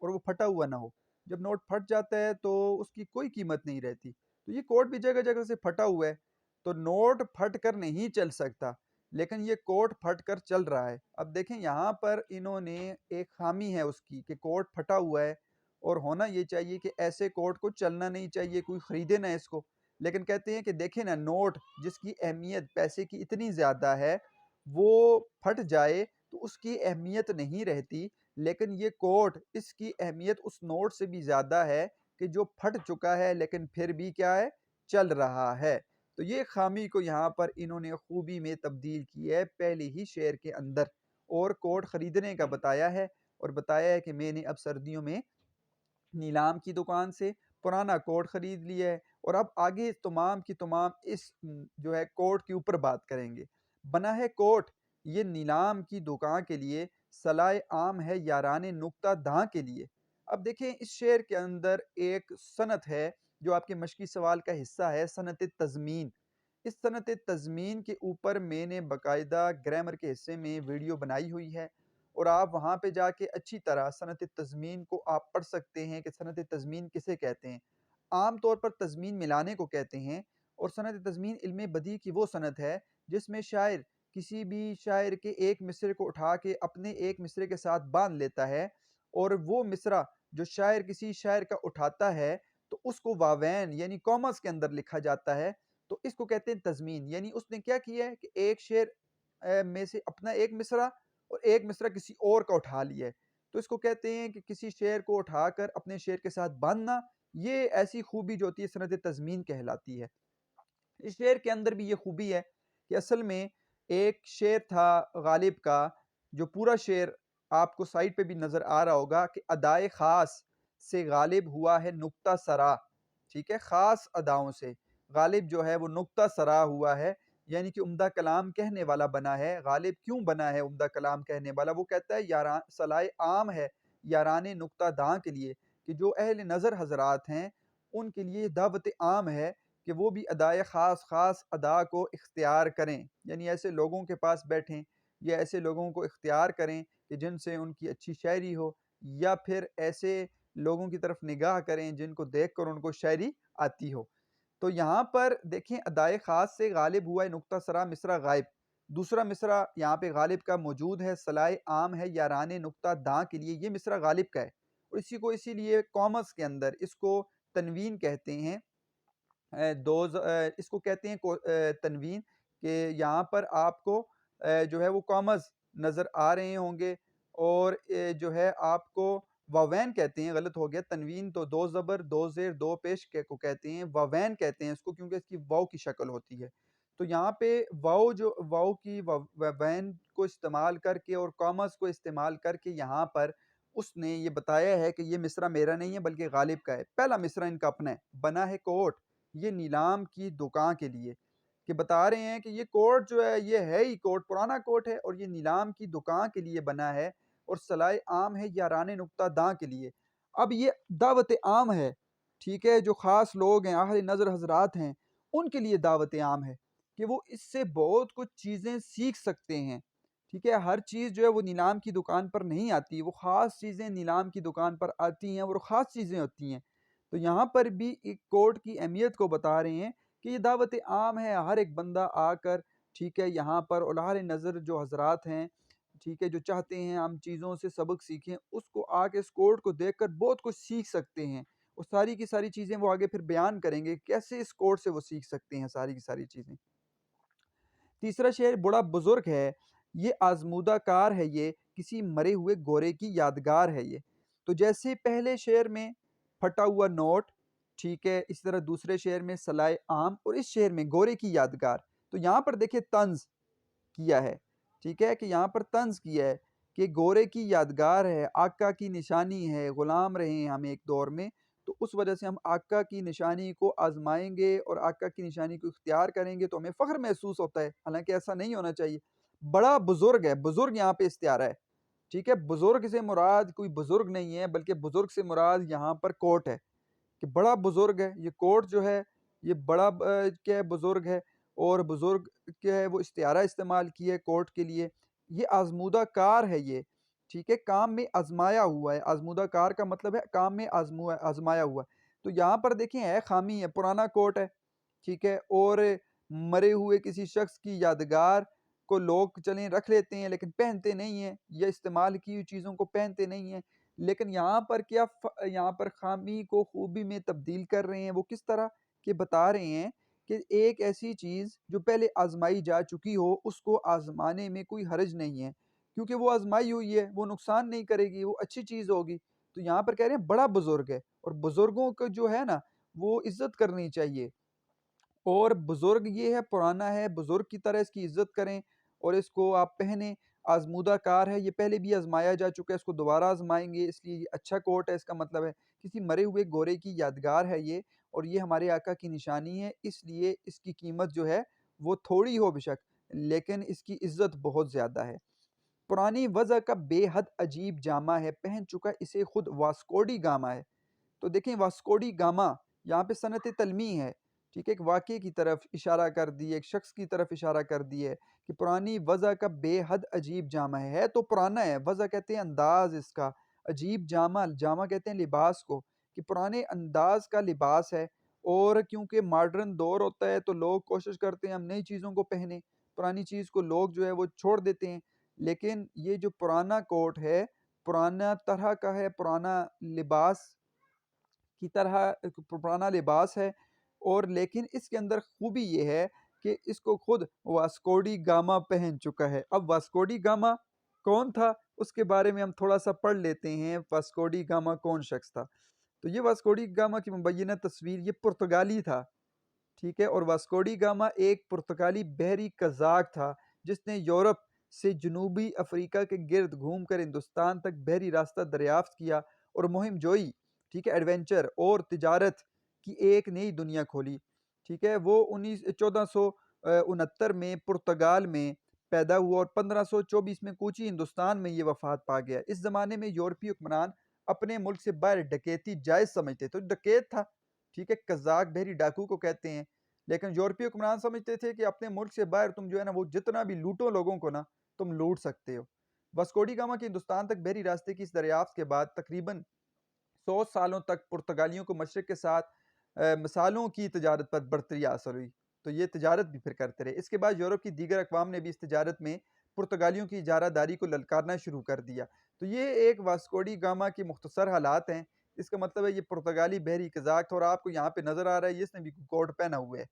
اور وہ پھٹا ہوا نہ ہو۔ جب نوٹ پھٹ جاتا ہے تو اس کی کوئی قیمت نہیں رہتی۔ تو یہ کوٹ بھی جگہ جگہ سے پھٹا ہوا ہے، تو نوٹ پھٹ کر نہیں چل سکتا، لیکن یہ کوٹ پھٹ کر چل رہا ہے۔ اب دیکھیں یہاں پر انہوں نے ایک خامی ہے اس کی کہ کوٹ پھٹا ہوا ہے، اور ہونا یہ چاہیے کہ ایسے کوٹ کو چلنا نہیں چاہیے، کوئی خریدے نہ اس کو، لیکن کہتے ہیں کہ دیکھیں نا، نوٹ جس کی اہمیت پیسے کی اتنی زیادہ ہے وہ پھٹ جائے تو اس کی اہمیت نہیں رہتی، لیکن یہ کوٹ، اس کی اہمیت اس نوٹ سے بھی زیادہ ہے کہ جو پھٹ چکا ہے لیکن پھر بھی کیا ہے، چل رہا ہے۔ تو یہ خامی کو یہاں پر انہوں نے خوبی میں تبدیل کی ہے پہلے ہی شعر کے اندر، اور کوٹ خریدنے کا بتایا ہے، اور بتایا ہے کہ میں نے اب سردیوں میں نیلام کی دکان سے پرانا کوٹ خرید لیا ہے، اور اب آگے تمام کی تمام اس جو ہے کوٹ کے اوپر بات کریں گے۔ بنا ہے کوٹ یہ نیلام کی دکان کے لیے، صلاح عام ہے یاران نکتہ داں کے لیے۔ اب دیکھیں اس شعر کے اندر ایک صنعت ہے جو آپ کے مشقی سوال کا حصہ ہے، صنعت تضمین۔ اس صنعت تضمین کے اوپر میں نے باقاعدہ گرامر کے حصے میں ویڈیو بنائی ہوئی ہے، اور آپ وہاں پہ جا کے اچھی طرح صنعت تضمین کو آپ پڑھ سکتے ہیں کہ صنعت تضمین کسے کہتے ہیں۔ عام طور پر تضمین ملانے کو کہتے ہیں، اور صنعت تضمین علم بدیع کی وہ صنعت ہے جس میں شاعر کسی بھی شاعر کے ایک مصرے کو اٹھا کے اپنے ایک مصرے کے ساتھ باندھ لیتا ہے، اور وہ مصرع جو شاعر کسی شاعر کا اٹھاتا ہے تو اس کو واوین یعنی کامرس کے اندر لکھا جاتا ہے، تو اس کو کہتے ہیں تضمین۔ یعنی اس نے کیا کیا ہے کہ ایک شعر میں سے اپنا ایک مصرع اور ایک مصرع کسی اور کا اٹھا لیا ہے، تو اس کو کہتے ہیں کہ کسی شعر کو اٹھا کر اپنے شعر کے ساتھ باندھنا، یہ ایسی خوبی جو ہوتی ہے صنعت تضمین کہلاتی ہے۔ اس شعر کے اندر بھی یہ خوبی ہے کہ اصل میں ایک شعر تھا غالب کا، جو پورا شعر آپ کو سائٹ پہ بھی نظر آ رہا ہوگا کہ ادائے خاص سے غالب ہوا ہے نکتہ سرا، ٹھیک ہے، خاص اداؤں سے غالب جو ہے وہ نکتہ سرا ہوا ہے، یعنی کہ عمدہ کلام کہنے والا بنا ہے۔ غالب کیوں بنا ہے عمدہ کلام کہنے والا؟ وہ کہتا ہے یاران صلاح عام ہے یاران نکتہ داں کے لیے، کہ جو اہل نظر حضرات ہیں ان کے لیے دعوت عام ہے کہ وہ بھی ادائے خاص خاص ادا کو اختیار کریں، یعنی ایسے لوگوں کے پاس بیٹھیں یا ایسے لوگوں کو اختیار کریں کہ جن سے ان کی اچھی شاعری ہو، یا پھر ایسے لوگوں کی طرف نگاہ کریں جن کو دیکھ کر ان کو شاعری آتی ہو۔ تو یہاں پر دیکھیں ادائے خاص سے غالب ہوا ہے نکتہ سرا مصرع غائب، دوسرا مصرع یہاں پہ غالب کا موجود ہے، صلاح عام ہے یاران نکتہ داں کے لیے، یہ مصرع غالب کا ہے، اور اسی لیے کامرس کے اندر اس کو تنوین کہتے ہیں۔ اس کو کہتے ہیں تنوین، کہ یہاں پر آپ کو جو ہے وہ کامرس نظر آ رہے ہوں گے، اور جو ہے آپ کو واوین کہتے ہیں، غلط ہو گیا، تنوین تو دو زبر دو زیر دو پیش کو کہتے ہیں، واوین کہتے ہیں اس کو کیونکہ اس کی واو کی شکل ہوتی ہے۔ تو یہاں پہ واو کی واوین کو استعمال کر کے اور کامرس کو استعمال کر کے یہاں پر اس نے یہ بتایا ہے کہ یہ مصرع میرا نہیں ہے بلکہ غالب کا ہے۔ پہلا مصرع ان کا اپنا ہے، بنا ہے کوٹ یہ نیلام کی دکان کے لیے، کہ بتا رہے ہیں کہ یہ کوٹ جو ہے یہ ہے ہی کوٹ، پرانا کوٹ ہے، اور یہ نیلام کی دکان کے لیے بنا ہے، اور صلاح عام ہے یاران نکتہ داں کے لیے۔ اب یہ دعوت عام ہے، ٹھیک ہے، جو خاص لوگ ہیں، اہل نظر حضرات ہیں، ان کے لیے دعوت عام ہے کہ وہ اس سے بہت کچھ چیزیں سیکھ سکتے ہیں، ٹھیک ہے۔ ہر چیز جو ہے وہ نیلام کی دکان پر نہیں آتی، وہ خاص چیزیں نیلام کی دکان پر آتی ہیں، اور خاص چیزیں ہوتی ہیں۔ تو یہاں پر بھی ایک کوٹ کی اہمیت کو بتا رہے ہیں کہ یہ دعوت عام ہے، ہر ایک بندہ آ کر، ٹھیک ہے، یہاں پر اہل نظر جو حضرات ہیں، ٹھیک ہے، جو چاہتے ہیں ہم چیزوں سے سبق سیکھیں، اس کو آ کے اس کوٹ کو دیکھ کر بہت کچھ سیکھ سکتے ہیں، اور ساری کی ساری چیزیں وہ آگے پھر بیان کریں گے کیسے اس کوٹ سے وہ سیکھ سکتے ہیں ساری کی ساری چیزیں۔ تیسرا شعر بڑا بزرگ ہے، یہ آزمودہ کار ہے، یہ کسی مرے ہوئے گورے کی یادگار ہے یہ۔ تو جیسے پہلے شعر میں پھٹا ہوا نوٹ، ٹھیک ہے، اس طرح دوسرے شعر میں سلائے عام، اور اس شعر میں گورے کی یادگار۔ تو یہاں پر دیکھیں طنز کیا ہے، ٹھیک ہے، کہ یہاں پر طنز کیا ہے کہ گورے کی یادگار ہے، آقا کی نشانی ہے، غلام رہے ہیں ہم ایک دور میں، تو اس وجہ سے ہم آقا کی نشانی کو آزمائیں گے اور آقا کی نشانی کو اختیار کریں گے تو ہمیں فخر محسوس ہوتا ہے، حالانکہ ایسا نہیں ہونا چاہیے۔ بڑا بزرگ ہے، بزرگ یہاں پہ استعارہ ہے، ٹھیک ہے، بزرگ سے مراد کوئی بزرگ نہیں ہے، بلکہ بزرگ سے مراد یہاں پر کوٹ ہے، کہ بڑا بزرگ ہے یہ کوٹ جو ہے، یہ بڑا کیا ہے بزرگ ہے، اور بزرگ کیا ہے وہ استعارہ استعمال کیا ہے کوٹ کے لیے۔ یہ آزمودہ کار ہے یہ، ٹھیک ہے، کام میں آزمایا ہوا ہے، آزمودہ کار کا مطلب ہے کام میں آزمایا ہوا ہے۔ تو یہاں پر دیکھیں ہے خامی ہے، پرانا کوٹ ہے، ٹھیک ہے، اور مرے ہوئے کسی شخص کی یادگار کو لوگ چلیں رکھ لیتے ہیں لیکن پہنتے نہیں ہیں، یا استعمال کی ہوئی چیزوں کو پہنتے نہیں ہیں، لیکن یہاں پر کیا یہاں پر خامی کو خوبی میں تبدیل کر رہے ہیں، وہ کس طرح کہ بتا رہے ہیں کہ ایک ایسی چیز جو پہلے آزمائی جا چکی ہو اس کو آزمانے میں کوئی حرج نہیں ہے، کیونکہ وہ آزمائی ہوئی ہے، وہ نقصان نہیں کرے گی، وہ اچھی چیز ہوگی۔ تو یہاں پر کہہ رہے ہیں بڑا بزرگ ہے، اور بزرگوں کو جو ہے نا وہ عزت کرنی چاہیے، اور بزرگ یہ ہے پرانا ہے، بزرگ کی طرح اس کی عزت کریں اور اس کو آپ پہنیں۔ آزمودہ کار ہے، یہ پہلے بھی آزمایا جا چکا ہے، اس کو دوبارہ آزمائیں گے، اس لیے یہ اچھا کوٹ ہے، اس کا مطلب ہے کسی مرے ہوئے گورے کی یادگار ہے یہ، اور یہ ہمارے آقا کی نشانی ہے، اس لیے اس کی قیمت جو ہے وہ تھوڑی ہو بشک، لیکن اس کی عزت بہت زیادہ ہے۔ پرانی وضع کا بے حد عجیب جامہ ہے، پہن چکا اسے خود واسکوڈی گاما ہے۔ تو دیکھیں واسکوڈی گاما یہاں پہ صنعت تلمیح ہے، ٹھیک ہے، ایک واقعے کی طرف اشارہ کر دی ہے، ایک شخص کی طرف اشارہ کر دی ہے کہ پرانی وضع کا بے حد عجیب جامہ ہے تو پرانا ہے، وضع کہتے ہیں انداز اس کا، عجیب جامہ، جامہ کہتے ہیں لباس کو، کہ پرانے انداز کا لباس ہے، اور کیونکہ ماڈرن دور ہوتا ہے تو لوگ کوشش کرتے ہیں ہم نئی چیزوں کو پہنیں، پرانی چیز کو لوگ جو ہے وہ چھوڑ دیتے ہیں، لیکن یہ جو پرانا کوٹ ہے پرانا طرح کا ہے، پرانا لباس کی طرح پرانا لباس ہے، اور لیکن اس کے اندر خوبی یہ ہے کہ اس کو خود واسکوڈی گاما پہن چکا ہے۔ اب واسکوڈی گاما کون تھا اس کے بارے میں ہم تھوڑا سا پڑھ لیتے ہیں، واسکوڈی گاما کون شخص تھا۔ تو یہ واسکوڈی گاما کی مبینہ تصویر، یہ پرتگالی تھا، ٹھیک ہے، اور واسکوڈی گاما ایک پرتگالی بحری قزاق تھا جس نے یورپ سے جنوبی افریقہ کے گرد گھوم کر ہندوستان تک بحری راستہ دریافت کیا اور مہم جوئی، ٹھیک ہے، ایڈونچر اور تجارت کی ایک نئی دنیا کھولی، ٹھیک ہے۔ وہ 1469 میں پرتگال میں پیدا ہوا اور 1524 میں کوچی ہندوستان میں یہ وفات پا گیا۔ اس زمانے میں یورپی حکمران اپنے ملک سے باہر ڈکیتی جائز سمجھتے، تو ڈکیت تھا، ٹھیک ہے، قزاق بحری ڈاکو کو کہتے ہیں، لیکن یورپی حکمران سمجھتے تھے کہ اپنے ملک سے باہر تم جو ہے نا وہ جتنا بھی لوٹو لوگوں کو نا تم لوٹ سکتے ہو۔ واسکوڈی گاما کے ہندوستان تک بحری راستے کی اس دریافت کے بعد تقریباً 100 سالوں تک پرتگالیوں کو مشرق کے ساتھ مثالوں کی تجارت پر برتری حاصل ہوئی، تو یہ تجارت بھی پھر کرتے رہے۔ اس کے بعد یورپ کی دیگر اقوام نے بھی اس تجارت میں پرتگالیوں کی اجارہ داری کو للکارنا شروع کر دیا۔ تو یہ ایک واسکوڈی گاما کی مختصر حالات ہیں، اس کا مطلب ہے یہ پرتگالی بحری قزاق تھا، اور آپ کو یہاں پہ نظر آ رہا ہے اس نے بھی کوٹ پہنا ہوا ہے،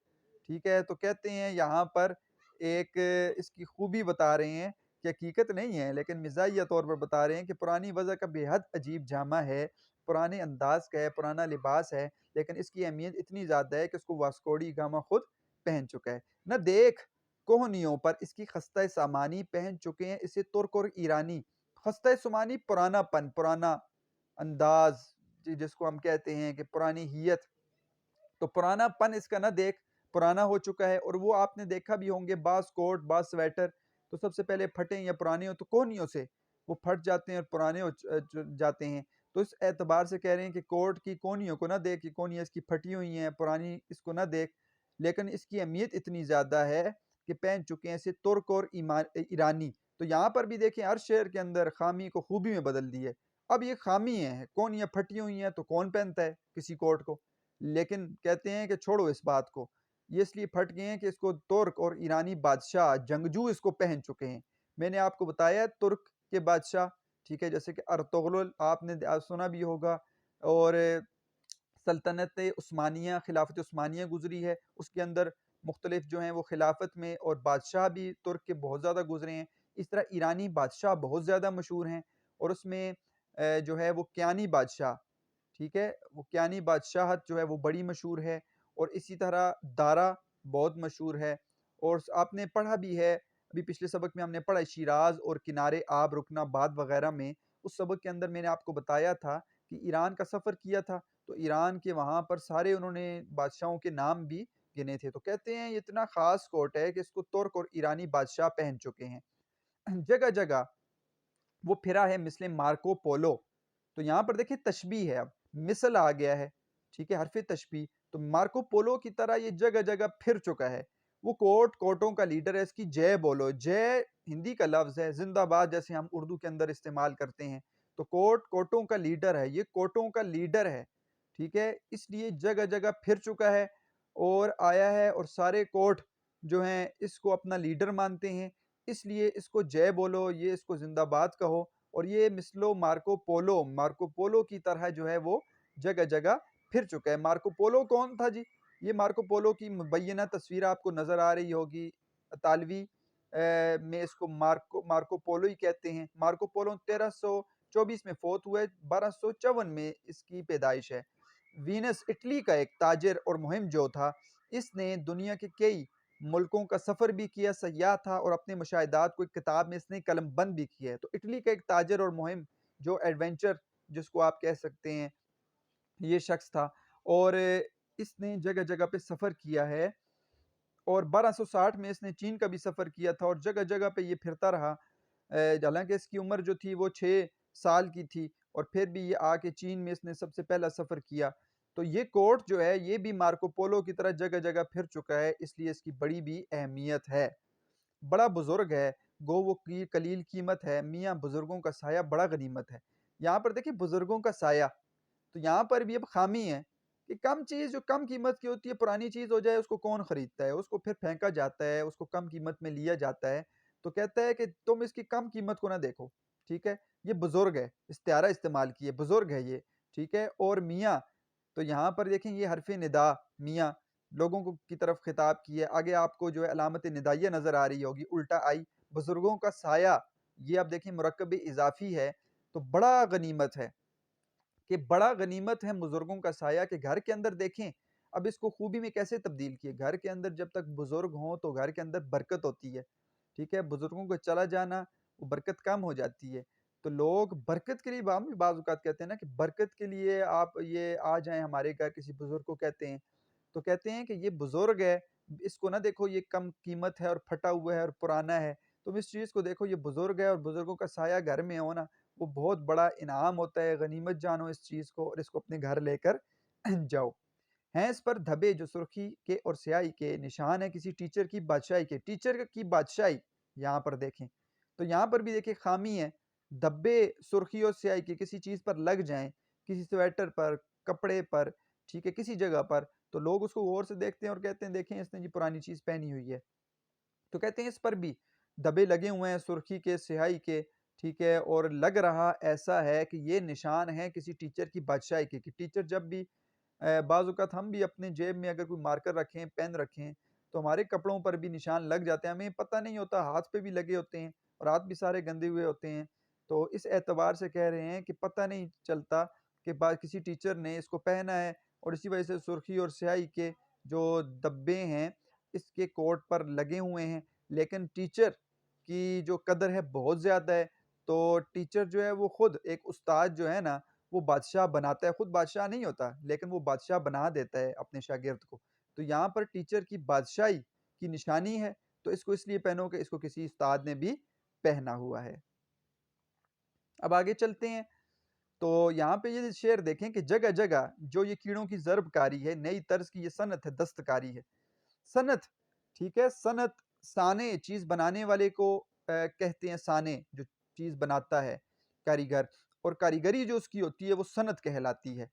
ٹھیک ہے۔ تو کہتے ہیں یہاں پر ایک اس کی خوبی بتا رہے ہیں کہ حقیقت نہیں ہے لیکن مزاحیہ طور پر بتا رہے ہیں کہ پرانی وضع کا بے حد عجیب جامہ ہے، پرانے انداز کا ہے، پرانا لباس ہے، لیکن اس کی اہمیت اتنی زیادہ ہے کہ اس کو واسکوڈی گاما خود پہن چکا ہے۔ نہ دیکھ کوہنیوں پر اس کی خستہ سامانی، پہن چکے ہیں اسے ترک اور ایرانی۔ خستہ سامانی پرانا پن، پرانا انداز، جس کو ہم کہتے ہیں کہ پرانی حیت، تو پرانا پن اس کا نہ دیکھ پرانا ہو چکا ہے، اور وہ آپ نے دیکھا بھی ہوں گے بعض کوٹ بعض سویٹر تو سب سے پہلے پھٹیں یا پرانے ہو تو کوہنیوں سے وہ پھٹ جاتے ہیں اور پرانے ہو جاتے ہیں، تو اس اعتبار سے کہہ رہے ہیں کہ کوٹ کی کونیوں کو نہ دیکھ، کہ کونیاں اس کی پھٹی ہوئی ہیں پرانی، اس کو نہ دیکھ، لیکن اس کی اہمیت اتنی زیادہ ہے کہ پہن چکے ہیں اسے ترک اور ایرانی۔ تو یہاں پر بھی دیکھیں ہر شعر کے اندر خامی کو خوبی میں بدل دی ہے۔ اب یہ خامی ہے، کونیاں پھٹی ہوئی ہیں تو کون پہنتا ہے کسی کوٹ کو، لیکن کہتے ہیں کہ چھوڑو اس بات کو، یہ اس لیے پھٹ گئے ہیں کہ اس کو ترک اور ایرانی بادشاہ جنگجو اس کو پہن چکے ہیں۔ میں نے آپ کو بتایا ترک کے بادشاہ، ٹھیک ہے، جیسے کہ ارطغرل آپ نے سنا بھی ہوگا، اور سلطنت عثمانیہ، خلافت عثمانیہ گزری ہے، اس کے اندر مختلف جو ہیں وہ خلافت میں اور بادشاہ بھی ترک کے بہت زیادہ گزرے ہیں۔ اس طرح ایرانی بادشاہ بہت زیادہ مشہور ہیں، اور اس میں جو ہے وہ کیانی بادشاہ، ٹھیک ہے، وہ کیانی بادشاہت جو ہے وہ بڑی مشہور ہے، اور اسی طرح دارا بہت مشہور ہے، اور آپ نے پڑھا بھی ہے، ابھی پچھلے سبق میں ہم نے پڑھا شیراز اور کنارے آب رکن آباد وغیرہ میں، اس سبق کے اندر میں نے آپ کو بتایا تھا کہ ایران کا سفر کیا تھا، تو ایران کے وہاں پر سارے انہوں نے بادشاہوں کے نام بھی گنے تھے، تو کہتے ہیں یہ اتنا خاص کوٹ ہے کہ اس کو ترک اور ایرانی بادشاہ پہن چکے ہیں۔ جگہ جگہ وہ پھرا ہے مثل مارکو پولو، تو یہاں پر دیکھیں تشبیہ ہے، اب مثل آ گیا ہے، ٹھیک ہے، حرف تشبیہ، تو مارکو پولو کی طرح یہ جگہ جگہ پھر چکا ہے، وہ کوٹوں کا لیڈر ہے، اس کی جے بولو، جے ہندی کا لفظ ہے، زندہ باد جیسے ہم اردو کے اندر استعمال کرتے ہیں، تو کوٹوں کا لیڈر ہے، یہ کوٹوں کا لیڈر ہے، ٹھیک ہے، اس لیے جگہ جگہ پھر چکا ہے اور آیا ہے، اور سارے کوٹ جو ہیں اس کو اپنا لیڈر مانتے ہیں، اس لیے اس کو جے بولو، یہ اس کو زندہ باد کہو، اور یہ مثلو مارکو پولو کی طرح جو ہے وہ جگہ جگہ پھر چکا ہے۔ مارکو پولو کون تھا جی؟ یہ مارکو پولو کی مبینہ تصویر آپ کو نظر آ رہی ہوگی، اطالوی میں اس کو مارکو پولو ہی کہتے ہیں۔ مارکو پولو 1324 میں فوت ہوئے، 1254 میں اس کی پیدائش ہے۔ وینس اٹلی کا ایک تاجر اور مہم جو تھا، اس نے دنیا کے کئی ملکوں کا سفر بھی کیا، سیاح تھا، اور اپنے مشاہدات کو ایک کتاب میں اس نے قلم بند بھی کیا ہے۔ تو اٹلی کا ایک تاجر اور مہم جو ایڈونچر جس کو آپ کہہ سکتے ہیں، یہ شخص تھا، اور اس نے جگہ جگہ پہ سفر کیا ہے، اور 1260 میں اس نے چین کا بھی سفر کیا تھا، اور جگہ جگہ پہ یہ پھرتا رہا، حالانکہ اس کی عمر جو تھی وہ 6 سال کی تھی، اور پھر بھی یہ آ کے چین میں اس نے سب سے پہلا سفر کیا۔ تو یہ کوٹ جو ہے یہ بھی مارکو پولو کی طرح جگہ جگہ پھر چکا ہے، اس لیے اس کی بڑی بھی اہمیت ہے۔ بڑا بزرگ ہے، گو وہ قلیل قیمت ہے، میاں بزرگوں کا سایہ بڑا غنیمت ہے۔ یہاں پر دیکھیں بزرگوں کا سایہ، تو یہاں پر بھی اب خامی ہے کہ کم چیز جو کم قیمت کی ہوتی ہے، پرانی چیز ہو جائے اس کو کون خریدتا ہے، اس کو پھر پھینکا جاتا ہے، اس کو کم قیمت میں لیا جاتا ہے، تو کہتا ہے کہ تم اس کی کم قیمت کو نہ دیکھو، ٹھیک ہے، یہ بزرگ ہے، استعارہ استعمال کیے، بزرگ ہے یہ، ٹھیک ہے، اور میاں، تو یہاں پر دیکھیں یہ حرف ندا میاں لوگوں کو کی طرف خطاب کی ہے، آگے آپ کو جو ہے علامت ندائیہ نظر آ رہی ہوگی الٹا آئی، بزرگوں کا سایہ، یہ اب دیکھیں مرکب اضافی ہے، تو بڑا غنیمت ہے، کہ بڑا غنیمت ہے بزرگوں کا سایہ، کہ گھر کے اندر دیکھیں اب اس کو خوبی میں کیسے تبدیل کیے، گھر کے اندر جب تک بزرگ ہوں تو گھر کے اندر برکت ہوتی ہے، ٹھیک ہے، بزرگوں کو چلا جانا وہ برکت کم ہو جاتی ہے، تو لوگ برکت کے لیے بعض اوقات کہتے ہیں نا کہ برکت کے لیے آپ یہ آ جائیں ہمارے گھر، کسی بزرگ کو کہتے ہیں، تو کہتے ہیں کہ یہ بزرگ ہے، اس کو نہ دیکھو یہ کم قیمت ہے اور پھٹا ہوا ہے اور پرانا ہے، تم اس چیز کو دیکھو یہ بزرگ ہے، اور بزرگوں کا سایہ گھر میں ہونا وہ بہت بڑا انعام ہوتا ہے، غنیمت جانو اس چیز کو، اور اس کو اپنے گھر لے کر جاؤ۔ ہیں اس پر دھبے جو سرخی کے اور سیاہی کے نشان ہے کسی ٹیچر کی بادشاہی کے، ٹیچر کی بادشاہی یہاں پر دیکھیں، تو یہاں پر بھی دیکھیں خامی ہے، دھبے سرخی اور سیاہی کے کسی چیز پر لگ جائیں، کسی سویٹر پر، کپڑے پر، ٹھیک ہے، کسی جگہ پر، تو لوگ اس کو غور سے دیکھتے ہیں اور کہتے ہیں دیکھیں اس نے جی پرانی چیز پہنی ہوئی ہے، تو کہتے ہیں اس پر بھی دبے لگے ہوئے ہیں سرخی کے سیاہی کے، ٹھیک ہے، اور لگ رہا ایسا ہے کہ یہ نشان ہے کسی ٹیچر کی بادشاہی کے، کہ ٹیچر جب بھی بعض اوقات ہم بھی اپنے جیب میں اگر کوئی مارکر رکھیں، پین رکھیں، تو ہمارے کپڑوں پر بھی نشان لگ جاتے ہیں، ہمیں پتہ نہیں ہوتا، ہاتھ پہ بھی لگے ہوتے ہیں، اور ہاتھ بھی سارے گندے ہوئے ہوتے ہیں، تو اس اعتبار سے کہہ رہے ہیں کہ پتہ نہیں چلتا کہ کسی ٹیچر نے اس کو پہنا ہے، اور اسی وجہ سے سرخی اور سیاہی کے جو دبے ہیں اس کے کوٹ پر لگے ہوئے ہیں، لیکن ٹیچر کی جو قدر ہے بہت زیادہ ہے، تو ٹیچر جو ہے وہ خود ایک استاد جو ہے نا وہ بادشاہ بناتا ہے، خود بادشاہ نہیں ہوتا لیکن وہ بادشاہ بنا دیتا ہے اپنے شاگرد کو، تو یہاں پر ٹیچر کی بادشاہی کی نشانی ہے، تو اس کو اس لیے پہنو کہ اس کو کسی استاد نے بھی پہنا ہوا ہے۔ اب آگے چلتے ہیں، تو یہاں پہ یہ شعر دیکھیں کہ جگہ جگہ جو یہ کیڑوں کی ضرب کاری ہے، نئی طرز کی یہ صنعت ہے، دستکاری ہے، صنعت، ٹھیک ہے، صنعت، سانے چیز بنانے والے کو کہتے ہیں سانے، جو چیز بناتا ہے کاریگر، اور کاریگری جو اس کی ہوتی ہے وہ صنعت کہلاتی ہے۔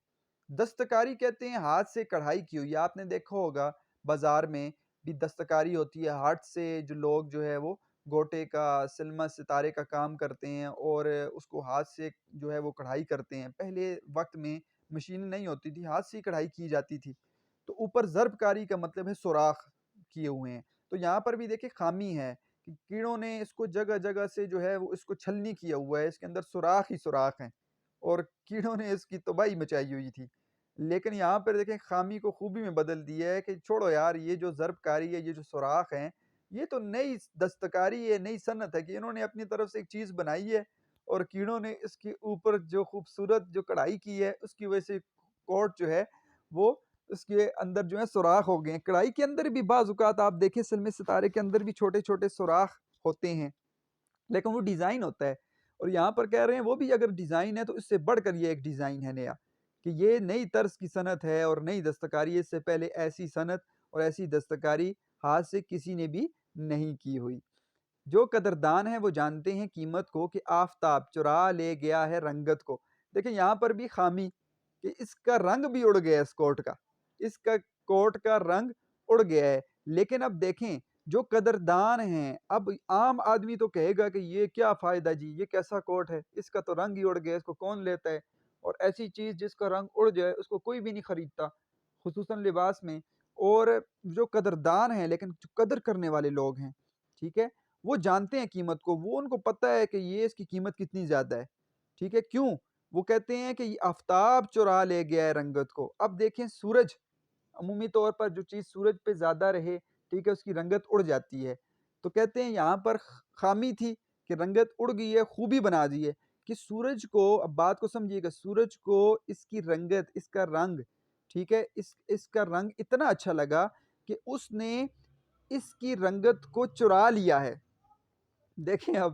دستکاری کہتے ہیں ہاتھ سے کڑھائی کی ہوئی، آپ نے دیکھا ہوگا بازار میں بھی دستکاری ہوتی ہے، ہاتھ سے جو لوگ جو ہے وہ گوٹے کا، سلمہ ستارے کا کام کرتے ہیں اور اس کو ہاتھ سے جو ہے وہ کڑھائی کرتے ہیں۔ پہلے وقت میں مشین نہیں ہوتی تھی، ہاتھ سے ہی کڑھائی کی جاتی تھی۔ تو اوپر ضرب کاری کا مطلب ہے سوراخ کیے ہوئے ہیں۔ تو یہاں پر بھی دیکھیں خامی ہے کہ کیڑوں نے اس کو جگہ جگہ سے جو ہے وہ اس کو چھلنی کیا ہوا ہے، اس کے اندر سوراخ ہی سوراخ ہیں اور کیڑوں نے اس کی تباہی مچائی ہوئی تھی۔ لیکن یہاں پر دیکھیں خامی کو خوبی میں بدل دیا ہے کہ چھوڑو یار، یہ جو ضرب کاری ہے، یہ جو سوراخ ہیں، یہ تو نئی دستکاری ہے، نئی صنعت ہے کہ انہوں نے اپنی طرف سے ایک چیز بنائی ہے اور کیڑوں نے اس کے اوپر جو خوبصورت جو کڑھائی کی ہے، اس کی وجہ سے کوٹ جو ہے وہ اس کے اندر جو ہے سوراخ ہو گئے ہیں۔ کڑھائی کے اندر بھی بعض اوقات آپ دیکھیں سلم ستارے کے اندر بھی چھوٹے چھوٹے سوراخ ہوتے ہیں، لیکن وہ ڈیزائن ہوتا ہے۔ اور یہاں پر کہہ رہے ہیں وہ بھی اگر ڈیزائن ہے تو اس سے بڑھ کر یہ ایک ڈیزائن ہے نیا، کہ یہ نئی طرز کی صنعت ہے اور نئی دستکاری ہے۔ اس سے پہلے ایسی صنعت اور ایسی دستکاری ہاتھ سے کسی نے بھی نہیں کی ہوئی۔ جو قدردان ہیں وہ جانتے ہیں قیمت کو، کہ آفتاب چرا لے گیا ہے رنگت کو۔ دیکھیں یہاں پر بھی خامی کہ اس کا رنگ بھی اڑ گیا ہے، اس کوٹ کا، اس کا کوٹ کا رنگ اڑ گیا ہے۔ لیکن اب دیکھیں جو قدردان ہیں، اب عام آدمی تو کہے گا کہ یہ کیا فائدہ جی، یہ کیسا کوٹ ہے، اس کا تو رنگ ہی اڑ گیا، اس کو کون لیتا ہے؟ اور ایسی چیز جس کا رنگ اڑ جائے اس کو کوئی بھی نہیں خریدتا، خصوصاً لباس میں۔ اور جو قدردان ہیں، لیکن جو قدر کرنے والے لوگ ہیں، ٹھیک ہے، وہ جانتے ہیں قیمت کو، وہ ان کو پتہ ہے کہ یہ اس کی قیمت کتنی زیادہ ہے، ٹھیک ہے۔ کیوں؟ وہ کہتے ہیں کہ یہ آفتاب چرا لے گیا ہے رنگت کو۔ اب دیکھیں سورج، عمومی طور پر جو چیز سورج پہ زیادہ رہے، ٹھیک ہے، اس کی رنگت اڑ جاتی ہے۔ تو کہتے ہیں یہاں پر خامی تھی کہ رنگت اڑ گئی ہے، خوبی بنا دی ہے کہ سورج کو، اب بات کو سمجھیے گا، سورج کو اس کی رنگت، اس کا رنگ، ٹھیک ہے، اس کا رنگ اتنا اچھا لگا کہ اس نے اس کی رنگت کو چرا لیا ہے۔ دیکھیں اب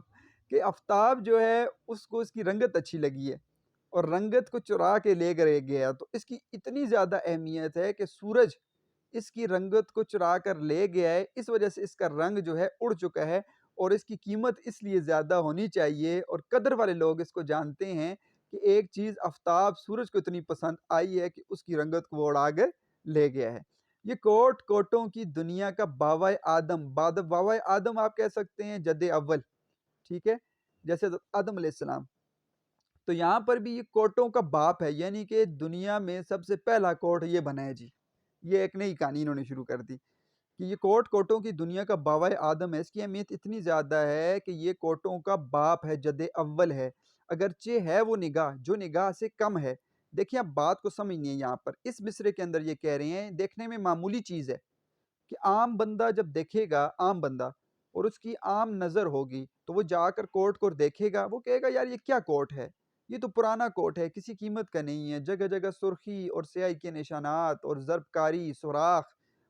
کہ آفتاب جو ہے اس کو اس کی رنگت اچھی لگی ہے اور رنگت کو چرا کے لے کر گیا، تو اس کی اتنی زیادہ اہمیت ہے کہ سورج اس کی رنگت کو چرا کر لے گیا ہے، اس وجہ سے اس کا رنگ جو ہے اڑ چکا ہے اور اس کی قیمت اس لیے زیادہ ہونی چاہیے۔ اور قدر والے لوگ اس کو جانتے ہیں کہ ایک چیز آفتاب سورج کو اتنی پسند آئی ہے کہ اس کی رنگت کو وہ اڑا کر لے گیا ہے۔ یہ کوٹ کوٹوں کی دنیا کا باوائے آدم، باوائے آدم آپ کہہ سکتے ہیں جد اول، ٹھیک ہے، جیسے آدم علیہ السلام۔ تو یہاں پر بھی یہ کوٹوں کا باپ ہے، یعنی کہ دنیا میں سب سے پہلا کوٹ یہ بنا ہے جی۔ یہ ایک نئی کہانی انہوں نے شروع کر دی کہ یہ کوٹ کوٹوں کی دنیا کا باوائے آدم ہے۔ اس کی اہمیت اتنی زیادہ ہے کہ یہ کوٹوں کا باپ ہے، جد اول ہے، اگرچہ ہے وہ نگاہ جو نگاہ سے کم ہے۔ دیکھیں اب بات کو سمجھنی ہے، یہاں پر اس مصرے کے اندر یہ کہہ رہے ہیں، دیکھنے میں معمولی چیز ہے کہ عام بندہ جب دیکھے گا، عام بندہ، اور اس کی عام نظر ہوگی تو وہ جا کر کوٹ کو دیکھے گا، وہ کہے گا یار یہ کیا کوٹ ہے، یہ تو پرانا کوٹ ہے، کسی قیمت کا نہیں ہے، جگہ جگہ سرخی اور سیاہی کے نشانات اور ضرب کاری، سوراخ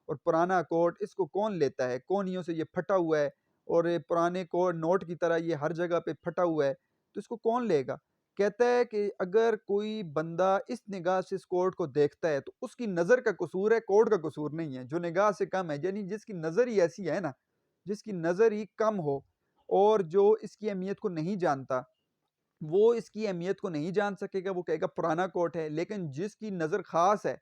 اور پرانا کوٹ، اس کو کون لیتا ہے؟ کونیوں سے یہ پھٹا ہوا ہے اور یہ پرانے کوٹ نوٹ کی طرح یہ ہر جگہ پہ پھٹا ہوا ہے، تو اس کو کون لے گا؟ کہتا ہے کہ اگر کوئی بندہ اس نگاہ سے اس کوٹ کو دیکھتا ہے تو اس کی نظر کا قصور ہے، کوٹ کا قصور نہیں ہے، جو نگاہ سے کم ہے، یعنی جس کی نظر ہی ایسی ہے نا، جس کی نظر ہی کم ہو اور جو اس کی اہمیت کو نہیں جانتا، وہ اس کی اہمیت کو نہیں جان سکے گا، وہ کہے گا پرانا کوٹ ہے۔ لیکن جس کی نظر خاص ہے،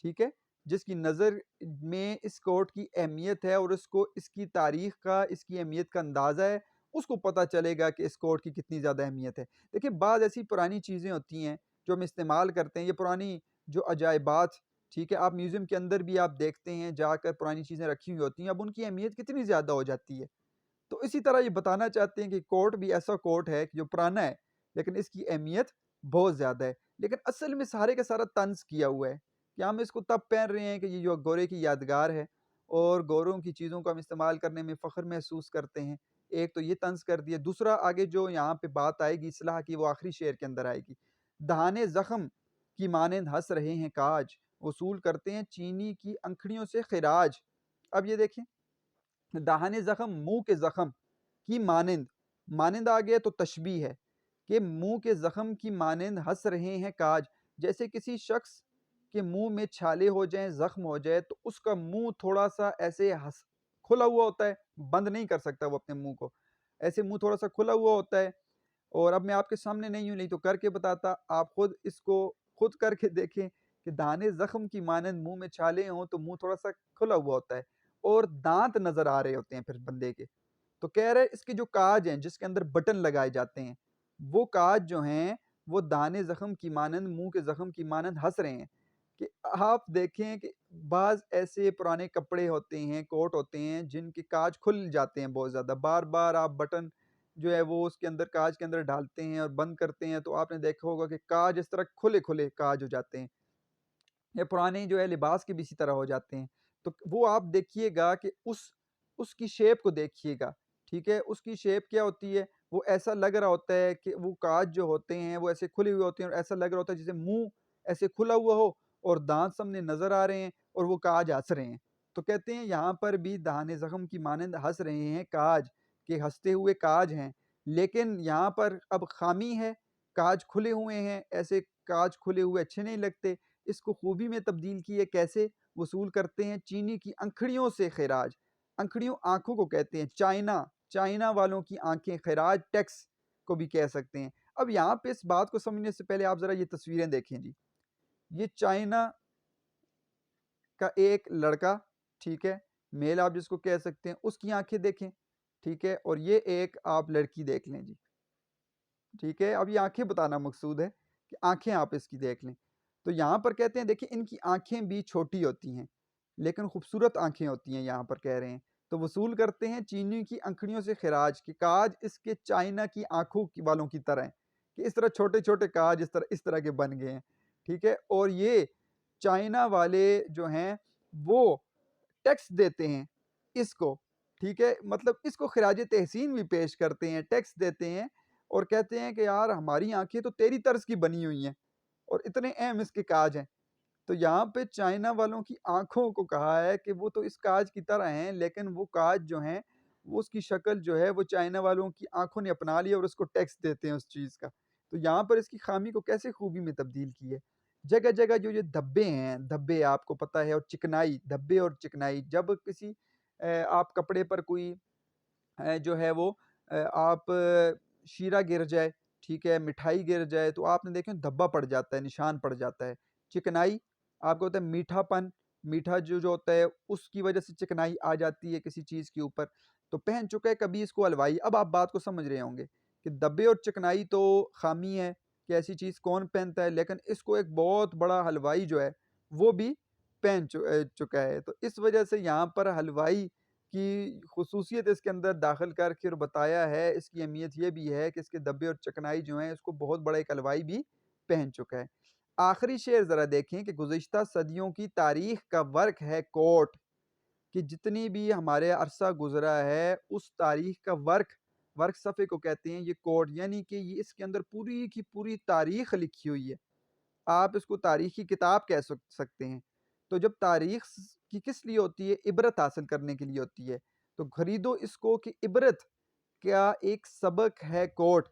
ٹھیک ہے، جس کی نظر میں اس کوٹ کی اہمیت ہے اور اس کو اس کی تاریخ کا، اس کی اہمیت کا اندازہ ہے، اس کو پتہ چلے گا کہ اس کوٹ کی کتنی زیادہ اہمیت ہے۔ دیکھیں بعض ایسی پرانی چیزیں ہوتی ہیں جو ہم استعمال کرتے ہیں، یہ پرانی جو عجائبات، ٹھیک ہے، آپ میوزیم کے اندر بھی آپ دیکھتے ہیں جا کر پرانی چیزیں رکھی ہوئی ہوتی ہیں، اب ان کی اہمیت کتنی زیادہ ہو جاتی ہے۔ تو اسی طرح یہ بتانا چاہتے ہیں کہ کوٹ بھی ایسا کوٹ ہے جو پرانا ہے لیکن اس کی اہمیت بہت زیادہ ہے، لیکن اصل میں سارے کا سارا طنز کیا ہوا ہے کہ ہم اس کو تب پہن رہے ہیں کہ یہ جو گورے کی یادگار ہے اور گوروں کی چیزوں کو ہم استعمال کرنے میں فخر محسوس کرتے ہیں۔ ایک تو یہ طنز کر دیا، دوسرا آگے جو یہاں پہ بات آئے گی اصلاح کی، وہ آخری شعر کے اندر آئے گی۔ دہانے زخم کی مانند ہنس رہے ہیں کاج، وصول کرتے ہیں چینی کی انکھڑیوں سے خراج۔ اب یہ دیکھیں، دہانے زخم، منہ کے زخم کی مانند، مانند آ گیا تو تشبیہ ہے کہ منہ کے زخم کی مانند ہنس رہے ہیں کاج، جیسے کسی شخص کے منہ میں چھالے ہو جائیں، زخم ہو جائے تو اس کا منہ تھوڑا سا ایسے کھلا ہوا ہوتا ہے، بند نہیں کر سکتا وہ اپنے منہ کو، ایسے منہ تھوڑا سا کھلا ہوا ہوتا ہے۔ اور اب میں آپ کے سامنے نہیں ہوں، نہیں تو کر کے بتاتا، آپ خود اس کو خود کر کے دیکھیں کہ دانے زخم کی مانند منہ میں چھالے ہوں تو منہ تھوڑا سا کھلا ہوا ہوتا ہے اور دانت نظر آ رہے ہوتے ہیں پھر بندے کے، تو کہہ رہے اس کے جو کاج ہیں جس کے اندر بٹن لگائے جاتے ہیں وہ کاج جو ہیں وہ دانے زخم کی مانند منہ کے زخم کی مانند ہنس رہے ہیں کہ آپ دیکھیں کہ بعض ایسے پرانے کپڑے ہوتے ہیں کوٹ ہوتے ہیں جن کے کاج کھل جاتے ہیں بہت زیادہ بار بار آپ بٹن جو ہے وہ اس کے اندر کاج کے اندر ڈالتے ہیں اور بند کرتے ہیں تو آپ نے دیکھا ہوگا کہ کاج اس طرح کھلے کھلے کاج ہو جاتے ہیں یا پرانے جو ہے لباس کے بھی اسی طرح ہو جاتے ہیں تو وہ آپ دیکھیے گا کہ اس کی شیپ کو دیکھیے گا ٹھیک ہے اس کی شیپ کیا ہوتی ہے وہ ایسا لگ رہا ہوتا ہے کہ وہ کاج جو ہوتے ہیں وہ ایسے کھلے ہوئے ہوتے ہیں اور ایسا لگ رہا ہوتا ہے جیسے منہ ایسے کھلا ہوا ہو اور دانت سامنے نظر آ رہے ہیں اور وہ کاج ہنس رہے ہیں تو کہتے ہیں یہاں پر بھی دہان زخم کی مانند ہنس رہے ہیں کاج کہ ہنستے ہوئے کاج ہیں لیکن یہاں پر اب خامی ہے کاج کھلے ہوئے ہیں ایسے کاج کھلے ہوئے اچھے نہیں لگتے اس کو خوبی میں تبدیل کیے کیسے وصول کرتے ہیں چینی کی انکھڑیوں سے خراج انکھڑیوں آنکھوں کو کہتے ہیں چائنا والوں کی آنکھیں خراج ٹیکس کو بھی کہہ سکتے ہیں اب یہاں پہ اس بات کو سمجھنے سے پہلے آپ ذرا یہ تصویریں دیکھیں جی یہ چائنا کا ایک لڑکا ٹھیک ہے میل آپ جس کو کہہ سکتے ہیں اس کی آنکھیں دیکھیں ٹھیک ہے اور یہ ایک آپ لڑکی دیکھ لیں جی ٹھیک ہے اب یہ آنکھیں بتانا مقصود ہے کہ آنکھیں آپ اس کی دیکھ لیں تو یہاں پر کہتے ہیں دیکھیں ان کی آنکھیں بھی چھوٹی ہوتی ہیں لیکن خوبصورت آنکھیں ہوتی ہیں یہاں پر کہہ رہے ہیں تو وصول کرتے ہیں چینی کی انکھڑیوں سے خراج کہ کاج اس کے چائنا کی آنکھوں کی والوں کی طرح ہیں کہ اس طرح چھوٹے چھوٹے کاج اس طرح کے بن گئے ہیں ٹھیک ہے اور یہ چائنا والے جو ہیں وہ ٹیکس دیتے ہیں اس کو ٹھیک ہے مطلب اس کو خراج تحسین بھی پیش کرتے ہیں ٹیکس دیتے ہیں اور کہتے ہیں کہ یار ہماری آنکھیں تو تیری طرز کی بنی ہوئی ہیں اور اتنے اہم اس کے کاج ہیں تو یہاں پہ چائنا والوں کی آنکھوں کو کہا ہے کہ وہ تو اس کاج کی طرح ہیں لیکن وہ کاج جو ہیں وہ اس کی شکل جو ہے وہ چائنا والوں کی آنکھوں نے اپنا لی اور اس کو ٹیکس دیتے ہیں اس چیز کا تو یہاں پر اس کی خامی کو کیسے خوبی میں تبدیل کی ہے جگہ جگہ جو یہ دھبے ہیں دھبے آپ کو پتہ ہے اور چکنائی دھبے اور چکنائی جب کسی آپ کپڑے پر کوئی جو ہے وہ آپ شیرہ گر جائے ٹھیک ہے مٹھائی گر جائے تو آپ نے دیکھیں دھبا پڑ جاتا ہے نشان پڑ جاتا ہے چکنائی آپ کو ہوتا ہے میٹھا پن میٹھا جو ہوتا ہے اس کی وجہ سے چکنائی آ جاتی ہے کسی چیز کے اوپر تو پہن چکا ہے کبھی اس کو ہلوائی اب آپ بات کو سمجھ رہے ہوں گے کہ دبے اور چکنائی تو خامی ہے کہ ایسی چیز کون پہنتا ہے لیکن اس کو ایک بہت بڑا ہلوائی جو ہے وہ بھی پہن چکا ہے تو اس وجہ سے یہاں پر ہلوائی کی خصوصیت اس کے اندر داخل کر کے بتایا ہے اس کی اہمیت یہ بھی ہے کہ اس کے دبے اور چکنائی جو ہیں اس کو بہت بڑا ایک ہلوائی بھی پہن چکا ہے آخری شعر ذرا دیکھیں کہ گزشتہ صدیوں کی تاریخ کا ورق ہے کوٹ کہ جتنی بھی ہمارے عرصہ گزرا ہے اس تاریخ کا ورق صفحے کو کہتے ہیں یہ کوٹ یعنی کہ یہ اس کے اندر پوری کی پوری تاریخ لکھی ہوئی ہے آپ اس کو تاریخی کتاب کہہ سکتے ہیں تو جب تاریخ کی کس لیے ہوتی ہے عبرت حاصل کرنے کے لیے ہوتی ہے تو خریدو اس کو کہ عبرت کیا ایک سبق ہے کوٹ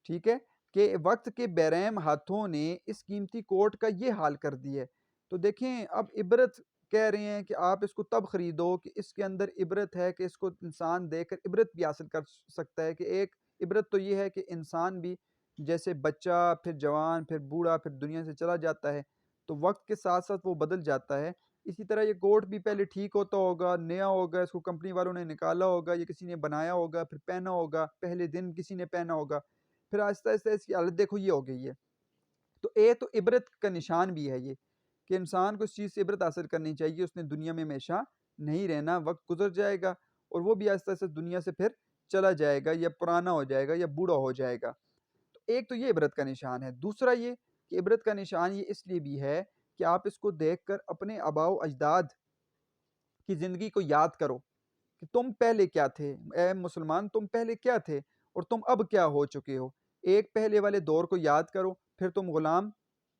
ٹھیک ہے کہ وقت کے بیرحم ہاتھوں نے اس قیمتی کوٹ کا یہ حال کر دی ہے تو دیکھیں اب عبرت کہہ رہے ہیں کہ آپ اس کو تب خریدو کہ اس کے اندر عبرت ہے کہ اس کو انسان دیکھ کر عبرت بھی حاصل کر سکتا ہے کہ ایک عبرت تو یہ ہے کہ انسان بھی جیسے بچہ پھر جوان پھر بوڑھا پھر دنیا سے چلا جاتا ہے تو وقت کے ساتھ ساتھ وہ بدل جاتا ہے اسی طرح یہ کوٹ بھی پہلے ٹھیک ہوتا ہوگا نیا ہوگا اس کو کمپنی والوں نے نکالا ہوگا یہ کسی نے بنایا ہوگا پھر پہنا ہوگا پہلے دن کسی نے پہنا ہوگا پھر آہستہ آہستہ اس کی حالت دیکھو یہ ہو گئی ہے تو تو عبرت کا نشان بھی ہے یہ کہ انسان کو اس چیز سے عبرت حاصل کرنی چاہیے اس نے دنیا میں ہمیشہ نہیں رہنا وقت گزر جائے گا اور وہ بھی آہستہ آہستہ دنیا سے پھر چلا جائے گا یا پرانا ہو جائے گا یا بوڑھا ہو جائے گا تو ایک تو یہ عبرت کا نشان ہے دوسرا یہ کہ عبرت کا نشان یہ اس لیے بھی ہے کہ آپ اس کو دیکھ کر اپنے آباء و اجداد کی زندگی کو یاد کرو کہ تم پہلے کیا تھے اے مسلمان تم پہلے کیا تھے اور تم اب کیا ہو چکے ہو ایک پہلے والے دور کو یاد کرو پھر تم غلام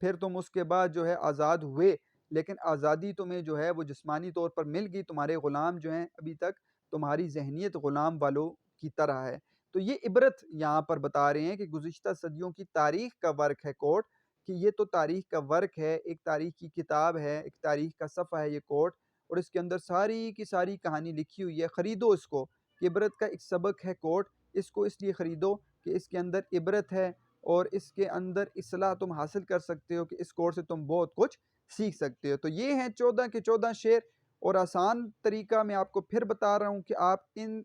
پھر تم اس کے بعد جو ہے آزاد ہوئے لیکن آزادی تمہیں جو ہے وہ جسمانی طور پر مل گئی تمہارے غلام جو ہیں ابھی تک تمہاری ذہنیت غلام والوں کی طرح ہے تو یہ عبرت یہاں پر بتا رہے ہیں کہ گزشتہ صدیوں کی تاریخ کا ورق ہے کوٹ کہ یہ تو تاریخ کا ورق ہے ایک تاریخ کی کتاب ہے ایک تاریخ کا صفحہ ہے یہ کوٹ اور اس کے اندر ساری کی ساری کہانی لکھی ہوئی ہے خریدو اس کو عبرت کا ایک سبق ہے کوٹ اس کو اس لیے خریدو کہ اس کے اندر عبرت ہے اور اس کے اندر اصلاح تم حاصل کر سکتے ہو کہ اس کوٹ سے تم بہت کچھ سیکھ سکتے ہو تو یہ ہیں 14 کے 14 شعر اور آسان طریقہ میں آپ کو پھر بتا رہا ہوں کہ آپ ان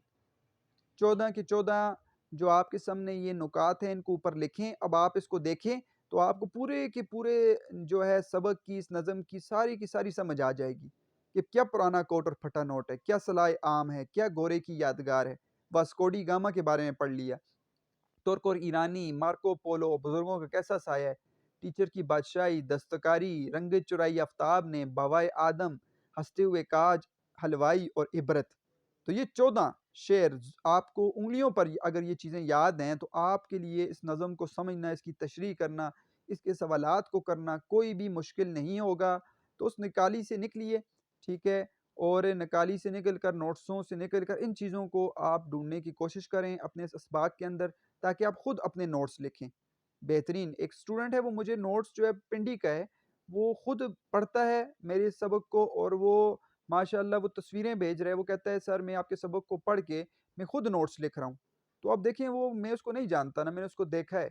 14 کے 14 جو آپ کے سامنے یہ نکات ہیں ان کو اوپر لکھیں. اب آپ اس کو دیکھیں تو آپ کو پورے کے پورے جو ہے سبق کی اس نظم کی ساری سمجھ آ جائے گی کہ کیا پرانا کوٹ اور پھٹا نوٹ ہے, کیا صلاح عام ہے, کیا گورے کی یادگار ہے. واسکوڈی گاما کے بارے میں پڑھ لیا, ترک اور ایرانی, مارکو پولو, بزرگوں کا کیسا سایہ ہے, ٹیچر کی بادشاہی, دستکاری, رنگ چرائی آفتاب نے, بوائے آدم, ہنستے ہوئے کاج, حلوائی اور عبرت. تو یہ 14 شعر آپ کو انگلیوں پر اگر یہ چیزیں یاد ہیں تو آپ کے لیے اس نظم کو سمجھنا, اس کی تشریح کرنا, اس کے سوالات کو کرنا کوئی بھی مشکل نہیں ہوگا. تو اس نکالی سے نکلیے, ٹھیک ہے, اور نکالی سے نکل کر, نوٹسوں سے نکل کر ان چیزوں کو آپ ڈھونڈنے کی کوشش کریں اپنے اس اسباق کے اندر, تاکہ آپ خود اپنے نوٹس لکھیں. بہترین ایک اسٹوڈنٹ ہے وہ مجھے نوٹس جو ہے پنڈی کا ہے, وہ خود پڑھتا ہے میرے سبق کو, اور وہ ماشاءاللہ وہ تصویریں بھیج رہے ہیں, وہ کہتا ہے سر میں آپ کے سبق کو پڑھ کے میں خود نوٹس لکھ رہا ہوں. تو اب دیکھیں, وہ میں اس کو نہیں جانتا, نہ میں نے اس کو دیکھا ہے,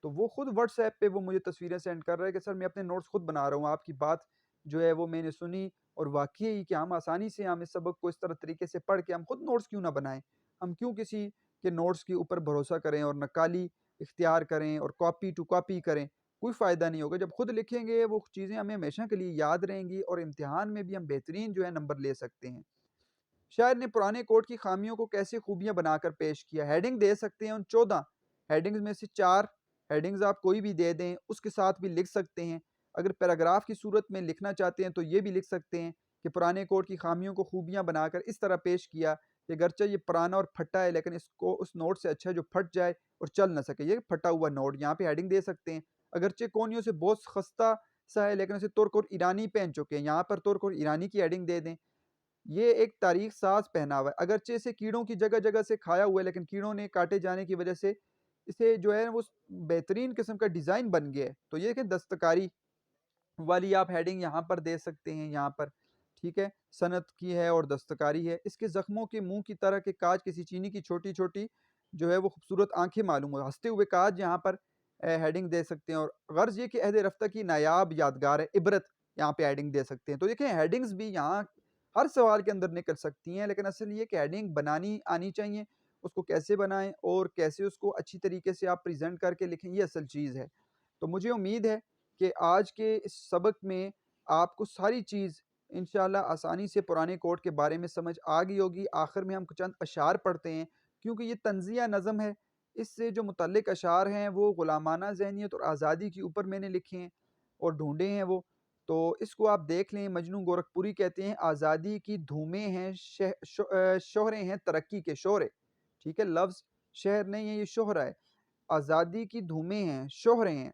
تو وہ خود واٹس ایپ پہ وہ مجھے تصویریں سینڈ کر رہا ہے کہ سر میں اپنے نوٹس خود بنا رہا ہوں, آپ کی بات جو ہے وہ میں نے سنی, اور واقعی کہ ہم آسانی سے ہم اس سبق کو اس طرح طریقے سے پڑھ کے ہم خود نوٹس کیوں نہ بنائیں, ہم کیوں کسی کے نوٹس کے اوپر بھروسہ کریں اور نقالی اختیار کریں اور کاپی ٹو کاپی کریں, کوئی فائدہ نہیں ہوگا. جب خود لکھیں گے وہ چیزیں ہمیں ہمیشہ کے لیے یاد رہیں گی, اور امتحان میں بھی ہم بہترین جو ہے نمبر لے سکتے ہیں. شاعر نے پرانے کوٹ کی خامیوں کو کیسے خوبیاں بنا کر پیش کیا. ہیڈنگ دے سکتے ہیں ان 14 ہیڈنگز میں سے 4 ہیڈنگز آپ کوئی بھی دے دیں, اس کے ساتھ بھی لکھ سکتے ہیں. اگر پیراگراف کی صورت میں لکھنا چاہتے ہیں تو یہ بھی لکھ سکتے ہیں کہ پرانے کوٹ کی خامیوں کو خوبیاں بنا کر اس طرح پیش کیا کہ گرچہ یہ پرانا اور پھٹا ہے لیکن اس کو اس نوٹ سے اچھا جو پھٹ جائے اور چل نہ سکے, یہ پھٹا ہوا نوٹ, یہاں پہ ہیڈنگ دے سکتے ہیں. اگرچہ کونیوں سے بہت خستہ سا ہے لیکن اسے ترک اور ایرانی پہن چکے ہیں, یہاں پر ترک اور ایرانی کی ہیڈنگ دے دیں. یہ ایک تاریخ ساز پہناوا ہے, اگرچہ اسے کیڑوں کی جگہ جگہ سے کھایا ہوا ہے لیکن کیڑوں نے کاٹے جانے کی وجہ سے اسے جو ہے وہ بہترین قسم کا ڈیزائن بن گیا ہے. تو یہ کہ دستکاری والی آپ ہیڈنگ یہاں پر دے سکتے ہیں, یہاں پر ٹھیک ہے, صنعت کی ہے اور دستکاری ہے. اس کے زخموں کے منہ کی طرح کے کاج, کسی چینی کی چھوٹی چھوٹی جو ہے وہ خوبصورت آنکھیں معلوم ہو, ہنستے ہوئے کاج یہاں پر ہیڈنگ دے سکتے ہیں. اور غرض یہ کہ عہد رفتہ کی نایاب یادگار ہے, عبرت یہاں پہ ہیڈنگ دے سکتے ہیں. تو دیکھیں ہیڈنگز بھی یہاں ہر سوال کے اندر نکل سکتی ہیں, لیکن اصل یہ کہ ہیڈنگ بنانی آنی چاہیے, اس کو کیسے بنائیں اور کیسے اس کو اچھی طریقے سے آپ پریزنٹ کر کے لکھیں, یہ اصل چیز ہے. تو مجھے امید ہے کہ آج کے اس سبق میں آپ کو ساری چیز انشاءاللہ آسانی سے پرانے کوٹ کے بارے میں سمجھ آ گئی ہوگی. آخر میں ہم چند اشعار پڑھتے ہیں کیونکہ یہ تنزیہ نظم ہے, اس سے جو متعلق اشعار ہیں وہ غلامانہ ذہنیت اور آزادی کے اوپر میں نے لکھے ہیں اور ڈھونڈے ہیں وہ, تو اس کو آپ دیکھ لیں. مجنوں گورکھپوری کہتے ہیں آزادی کی دھومیں ہیں شہریں ہیں ترقی کے شہرے, ٹھیک ہے, لفظ شہر نہیں ہے, یہ شہرہ ہے. آزادی کی دھومیں ہیں شہریں ہیں,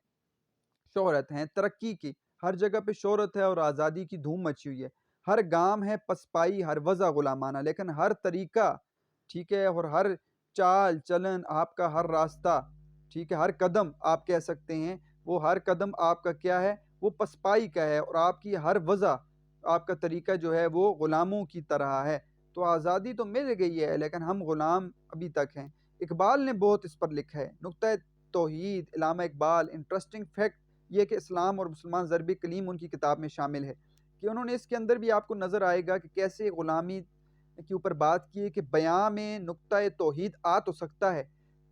شہرت ہیں ترقی کی, ہر جگہ پہ شہرت ہے اور آزادی کی دھوم مچی ہوئی ہے. ہر گام ہے پسپائی, ہر وضع غلامانہ, لیکن ہر طریقہ ٹھیک ہے, اور ہر چال چلن آپ کا, ہر راستہ ٹھیک ہے, ہر قدم آپ کہہ سکتے ہیں, وہ ہر قدم آپ کا کیا ہے, وہ پسپائی کا ہے, اور آپ کی ہر وضع آپ کا طریقہ جو ہے وہ غلاموں کی طرح ہے. تو آزادی تو مل گئی ہے لیکن ہم غلام ابھی تک ہیں. اقبال نے بہت اس پر لکھا ہے. نقطہ توحید, علامہ اقبال. انٹرسٹنگ فیکٹ یہ کہ اسلام اور مسلمان ضرب کلیم ان کی کتاب میں شامل ہے, کہ انہوں نے اس کے اندر بھی آپ کو نظر آئے گا کہ کیسے غلامی کے اوپر بات کی ہے کہ بیان میں نقطہ توحید آ تو سکتا ہے,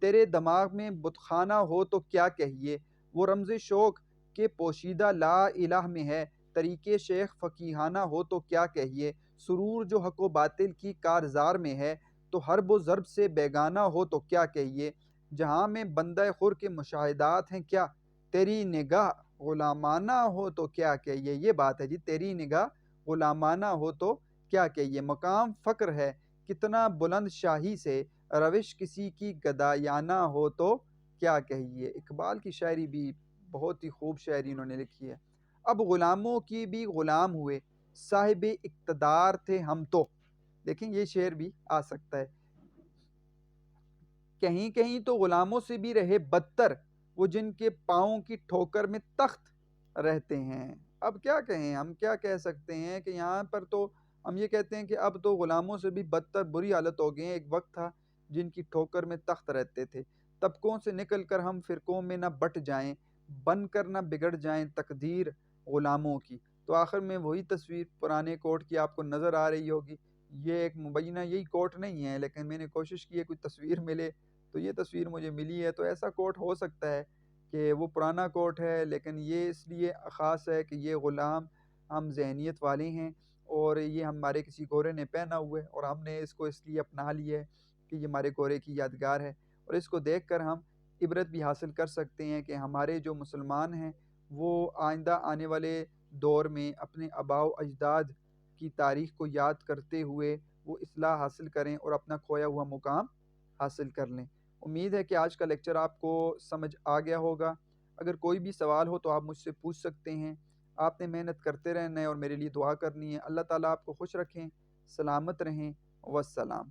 تیرے دماغ میں بت خانہ ہو تو کیا کہیے, وہ رمز شوق کے پوشیدہ لا الہ میں ہے, طریقے شیخ فقیہانہ ہو تو کیا کہیے, سرور جو حق و باطل کی کارزار میں ہے, تو حرب و ضرب سے بیگانہ ہو تو کیا کہیے, جہاں میں بندہ خور کے مشاہدات ہیں کیا, تیری نگاہ غلامانہ ہو تو کیا کہیے. یہ بات ہے جی, تیری نگاہ غلامانہ ہو تو کیا کہیے. مقام فقر ہے کتنا بلند شاہی سے, روش کسی کی گدایانہ ہو تو کیا کہیے. اقبال کی شاعری بھی بہت ہی خوب شاعری انہوں نے لکھی ہے. اب غلاموں کی بھی غلام ہوئے, صاحب اقتدار تھے ہم تو. دیکھیں یہ شعر بھی آ سکتا ہے. کہیں کہیں تو غلاموں سے بھی رہے بدتر, وہ جن کے پاؤں کی ٹھوکر میں تخت رہتے ہیں. اب کیا کہیں, ہم کیا کہہ سکتے ہیں کہ یہاں پر تو ہم یہ کہتے ہیں کہ اب تو غلاموں سے بھی بدتر بری حالت ہو گئی ہیں. ایک وقت تھا جن کی ٹھوکر میں تخت رہتے تھے. طبقوں سے نکل کر ہم فرقوں میں نہ بٹ جائیں, بن کر نہ بگڑ جائیں تقدیر غلاموں کی. تو آخر میں وہی تصویر پرانے کوٹ کی آپ کو نظر آ رہی ہوگی. یہ ایک مبینہ یہی کوٹ نہیں ہے، لیکن میں نے کوشش کی ہے کوئی تصویر ملے تو یہ تصویر مجھے ملی ہے۔ تو ایسا کوٹ ہو سکتا ہے کہ وہ پرانا کوٹ ہے، لیکن یہ اس لیے خاص ہے کہ یہ غلام ہم ذہنیت والے ہیں اور یہ ہمارے کسی گورے نے پہنا ہوا ہے، اور ہم نے اس کو اس لیے اپنا لیا ہے کہ یہ ہمارے گورے کی یادگار ہے، اور اس کو دیکھ کر ہم عبرت بھی حاصل کر سکتے ہیں کہ ہمارے جو مسلمان ہیں وہ آئندہ آنے والے دور میں اپنے آباء و اجداد کی تاریخ کو یاد کرتے ہوئے وہ اصلاح حاصل کریں اور اپنا کھویا ہوا مقام حاصل کر لیں۔ امید ہے کہ آج کا لیکچر آپ کو سمجھ آ گیا ہوگا۔ اگر کوئی بھی سوال ہو تو آپ مجھ سے پوچھ سکتے ہیں۔ آپ نے محنت کرتے رہنا ہے اور میرے لیے دعا کرنی ہے۔ اللہ تعالیٰ آپ کو خوش رکھیں، سلامت رہیں، والسلام۔